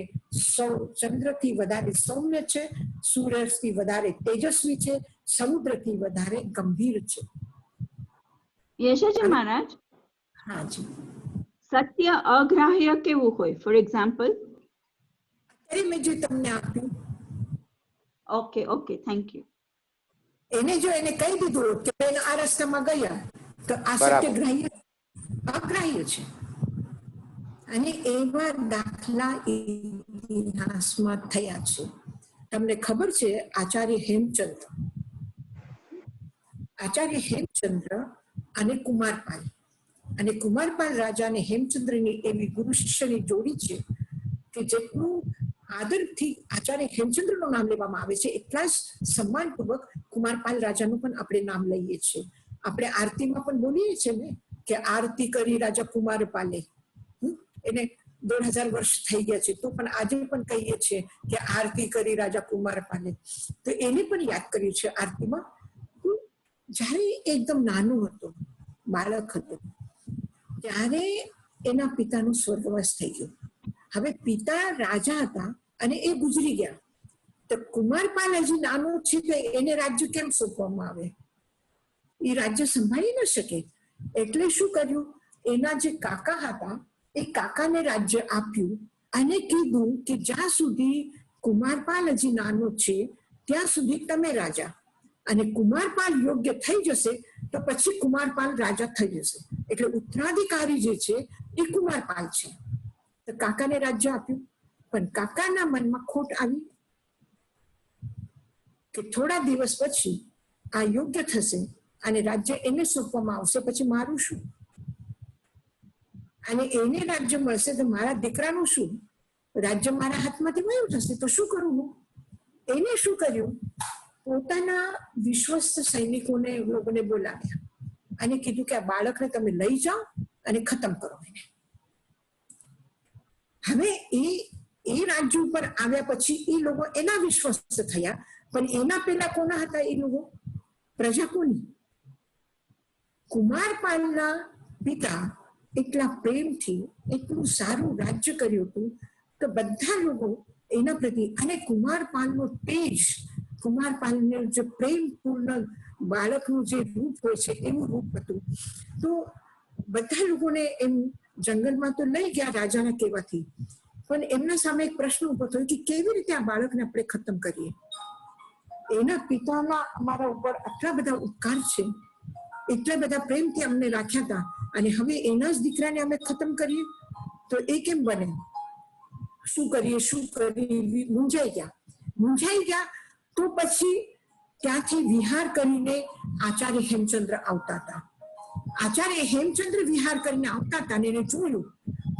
ચંદ્રથી વધારે સૌમ્ય છે, સૂર્યથી વધારે તેજસ્વી છે, સમુદ્રથી વધારે ગંભીર છે. યશોજી મહારાજ, હા જી. સત્ય અગ્રાહ્ય કેવું હોય? ફોર એક્ઝામ્પલ, અત્યારે મેં જે તમને આપ્યું. Okay okay, thank you. એને જો એને કહી દીધું કે આ રસ્તામાં ગયા તો આ સત્યગ્રાહ્ય અગ્રાહ્ય છે. અને એવા દાખલા ઇતિહાસમાં થયા છે. તમને ખબર છે આચાર્ય હેમચંદ્ર અને કુમારપાલ રાજા અને હેમચંદ્રની એવી ગુરુ શિષ્યની જોડી છે કે જેટલું આદરથી આચાર્ય હેમચંદ્રનું નામ લેવામાં આવે છે એટલા જ સન્માનપૂર્વક કુમારપાલ રાજાનું પણ આપણે નામ લઈએ છીએ. આપણે આરતીમાં પણ બોલીએ છીએ ને કે આરતી કરી રાજા કુમારપાલે. એને 2000 વર્ષ થઈ ગયા છે તો પણ આજે પણ કહીએ છીએ કે આરતી કરી રાજા કુમારપાલે. તો એને પણ યાદ કર્યું છે આરતીમાં. જ્યારે એકદમ નાનો હતો, બાળક હતો, ત્યારે એના પિતાનું સ્વર્ગવાસ થઈ ગયું. હવે પિતા રાજા હતા અને એ ગુજરી ગયા. તો કુમારપાલ હજી નાનો છે તો એને રાજ્ય કેમ સોંપવામાં આવે? એ રાજ્ય સંભાળી ન શકે. એટલે શું કર્યું? એના જે કાકા હતા એ કાકાને રાજ્ય આપ્યું અને કીધું કે જ્યાં સુધી કુમારપાલ હજી નાનો છે ત્યાં સુધી તમે રાજા, અને કુમારપાલ યોગ્ય થઈ જશે તો પછી કુમારપાલ રાજા થઈ જશે. એટલે ઉત્તરાધિકારી જે છે એ કુમારપાલ છે. તો કાકાને રાજ્ય આપ્યું, પણ કાકાના મનમાં ખોટ આવી કે થોડા દિવસ પછી આ યોગ્ય થશે અને રાજ્ય એને સોંપવામાં આવશે, પછી મારું શું? અને એને રાજ્ય મળશે તો મારા દીકરાનું શું? રાજ્ય મારા હાથમાંથી વયું જશે તો શું કરું હું? એને શું કર્યું? પોતાના વિશ્વસ્ત સૈનિકોને લોકોને બોલાવ્યા અને કીધું કે આ બાળકને તમે લઈ જાઓ અને ખતમ કરો એને. હવે એ રાજ્ય ઉપર આવ્યા પછી એ લોકો એના વિશ્વસ્ત થયા, પણ એના પહેલા કોના હતા એ લોકો? પ્રજા કોની? કુમારપાલના પિતા એટલા પ્રેમથી એટલું સારું રાજ્ય કર્યું હતું તો બધા લોકો એના પ્રતિ, અને કુમારપાલનો તેજ, કુમારપાલને જે પ્રેમપૂર્ણ બાળકનું જે રૂપ હોય છે એવું રૂપ હતું. તો બધા લોકોને એમ જંગલમાં તો લઈ ગયા રાજાના કહેવાથી, પણ એમના સામે એક પ્રશ્ન ઉભો થયો કે કેવી રીતે આ બાળકને આપણે ખતમ કરીએ? એના પિતાના અમારા ઉપર આટલા બધા ઉપકાર છે, એટલા બધા પ્રેમથી અમને રાખ્યા હતા, અને હવે એના જ દીકરાને અમે ખતમ કરીએ તો એ કેમ બને? શું કરીએ? મૂંઝાઈ ગયા. તો પછી ત્યાંથી વિહાર કરીને આચાર્ય હેમચંદ્ર આવતા હતા. આચાર્ય હેમચંદ્ર વિહાર કરીને આવતા હતા અને એને જોયું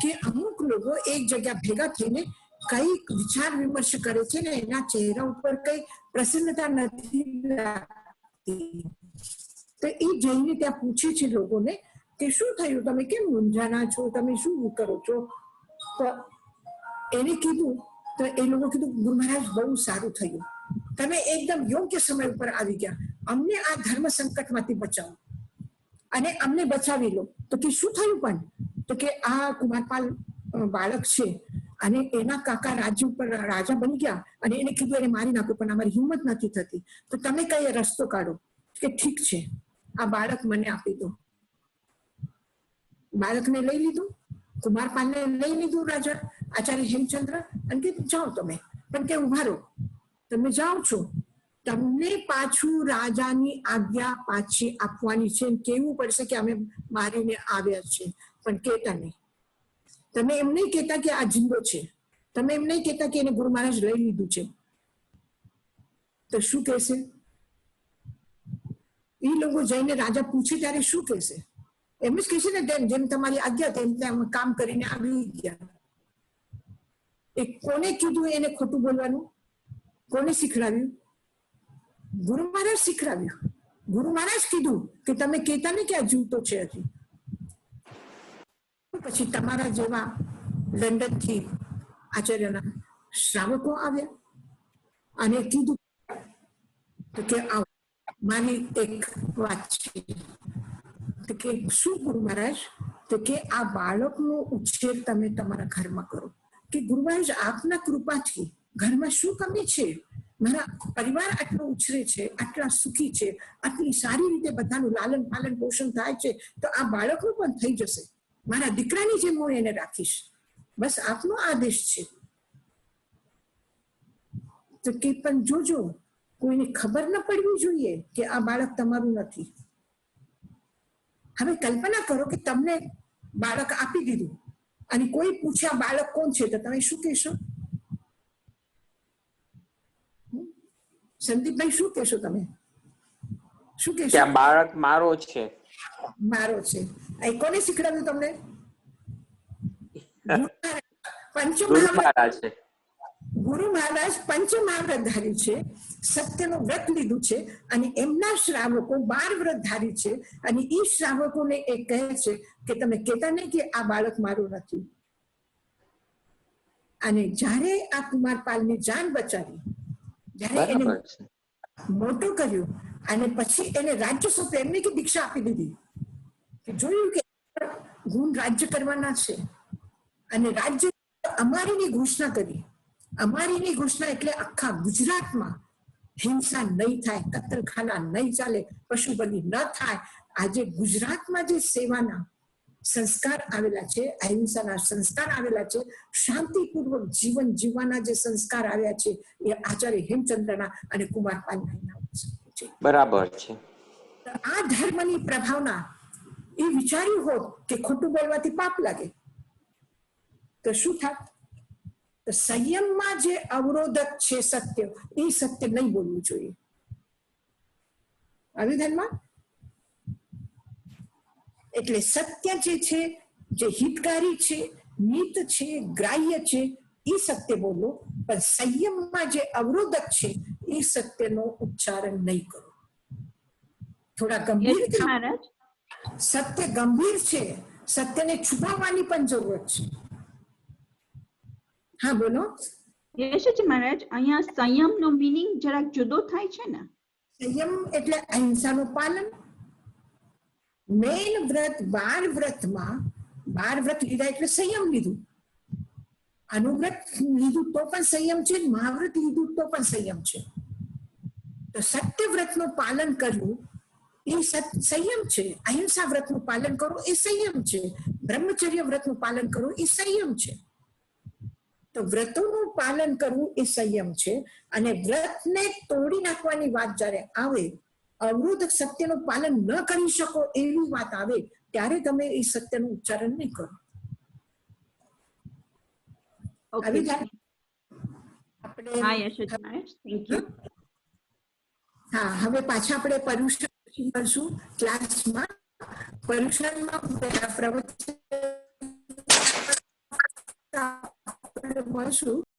કે અમુક લોકો એક જગ્યા ભેગા થઈને કઈક વિચાર વિમર્શ કરે છે ને એના ચહેરા ઉપર કઈ પ્રસન્નતા નથી લાગતી. તો એ જઈને ત્યાં પૂછે છે લોકોને કે શું થયું? તમે કેમ મૂંઝાના છો? તમે શું કરો છો? તો એને કીધું, તો એ લોકો કીધું ગુરુ મહારાજ બહુ સારું થયું, તમે એકદમ યોગ્ય સમય ઉપર આવી ગયા, અમને આ ધર્મ સંકટમાંથી બચાવો અને અમને બચાવી લો. તો કે શું થયું? પણ તો કે આ કુમારપાલ બાળક છે અને એના કાકા રાજ્ય ઉપર રાજા બની ગયા અને એને કીધું એને મારી નાખ્યું, પણ અમારી હિંમત નથી થતી, તો તમે કઈ રસ્તો કાઢો. કે ઠીક છે, આ બાળક મને આપી દો. બાળકને લઈ લીધું, કુમારપાલને લઈ લીધું રાજા આચાર્ય હેમચંદ્ર, અને કીધું જાઓ તમે, પણ કે ઉભા રહો, તમે જાઓ છો, તમને પાછું રાજાની આજ્ઞા પાછી આપવાની છે, કેવું પડશે કે અમે મારીને આવ્યા છે, પણ કેતા નહીં. તમે એમ નહીં કહેતા કે આ જિંદો છે, તમે એમ નહીં કહેતા કે એને ગુરુ મહારાજ લઈ લીધું છે. તો શું કહેશે? એ લોકો જઈને રાજા પૂછે ત્યારે શું કહેશે? એમ જ કહેશે ને, જેમ તમારી આજ્ઞા તેમ કામ કરીને આવી ગયા. એ કોને કીધું એને ખોટું બોલવાનું? કોને શીખડાવ્યું? ગુરુ મહારાજ શીખડાવ્યું. ગુરુ મહારાજ કીધું કે તમે કહેતા ને કે આ જીવતો છે હજી. પછી તમારા જેવા લંડન થી આચાર્યના શ્રાવકો આવ્યા અને કીધું કે આવો મારી એક વાત છે. તો કે શું ગુરુ મહારાજ? તો કે આ બાળકનો ઉછેર તમે તમારા ઘરમાં કરો. કે ગુરુ મહારાજ આપના કૃપાથી ઘરમાં શું કમી છે? મારા પરિવાર આટલો ઉછરે છે, આટલા સુખી છે, આટલી સારી રીતે બધાનું લાલન પાલન પોષણ થાય છે, તો આ બાળકનું પણ થઈ જશે. મારા દીકરાની જેમ હું એને રાખીશ. બસ આપનો આદેશ છે. તો કે પણ જોજો, કોઈને ખબર ન પડવી જોઈએ કે આ બાળક તમારું નથી. હવે કલ્પના કરો કે તમને બાળક આપી દીધું અને કોઈ પૂછે આ બાળક કોણ છે, તો તમે શું કહેશો? સંદીપભાઈ શું કહેશો? તમે શું કહેશો? આ બાળક મારો છે. મારો છે. એ કોને શીખડાવ્યું તમને? ગુરુ મહારાજ પંચમહાવ્રતધારી છે, સત્યનું વ્રત લીધું છે અને એમના શ્રાવકો 12 વ્રતધારી છે. અને એ શ્રાવકોને એ કહે છે કે તમે કહેતા નહીં કે આ બાળક મારું નથી. અને જ્યારે આ કુમારપાલની જાન બચાવી, જ્યારે એને મોટો કર્યો અને પછી એને રાજ્ય સોંપ્યું, એમને કે દીક્ષા આપી દીધી કે જોયું કે ગુણ રાજ્ય કરવાના છે અને રાજ્ય અમારીની ઘોષણા કરી. અમારીની ઘોષણા એટલે આખા ગુજરાતમાં હિંસા નહીં થાય, કતલખાના નહીં ચાલે, પશુ બલિ ન થાય. આજે ગુજરાતમાં જે સેવાના સંસ્કાર આવેલા છે, અહિંસાના સંસ્કાર આવેલા છે, શાંતિપૂર્વક જીવન જીવવાના જે સંસ્કાર આવ્યા છે, એ આચાર્ય હેમચંદ્રના અને કુમારપાલના છે. બરાબર છે. આ ધર્મની પ્રભાવના એ વિચાર્યું હોત કે ખોટું બોલવાથી પાપ લાગે તો શું થાત? તો સંયમમાં જે અવરોધક છે સત્ય, એ સત્ય નહીં બોલવું જોઈએ. આવી ધર્મમાં એટલે સત્ય જે છે, જે હિતકારી છે, નીત છે, ગ્રાહ્ય છે, એ સત્ય બોલો. પણ સંયમમાં જે અવરોધક છે એ સત્યનો ઉચ્ચારણ નહીં કરો. થોડા ગંભીર. સત્ય ગંભીર છે, સત્યને છુપાવવાની પણ જરૂરત છે. હા બોલો. યશજી મહારાજ, અહીંયા સંયમનો મીનિંગ જરાક જુદો થાય છે ને. સંયમ એટલે અહિંસાનું પાલન. મેન વ્રત 12 વ્રતમાં 12 વ્રત લીધા એટલે સંયમ લીધું. અનુવ્રત લીધું તો પણ સંયમ છે, મહાવ્રત લીધું તો પણ સંયમ છે. તો સત્ય વ્રતનું પાલન કરવું એ સંયમ છે. અહિંસા વ્રતનું પાલન કરવું એ સંયમ છે. બ્રહ્મચર્ય વ્રતનું પાલન કરવું એ સંયમ છે. તો વ્રતોનું પાલન કરવું એ સંયમ છે. અને વ્રતને તોડી નાખવાની વાત જ્યારે આવે, અવરોધક સત્યનું પાલન ન કરી શકો એવી વાત આવે, ત્યારે તમે એ સત્યનું ઉચ્ચારણ નહીં કરો. હા, હવે પાછા આપણે પર્યુષણ મળશું ક્લાસમાં. પર્યુષણમાં પ્રવચન મળશું.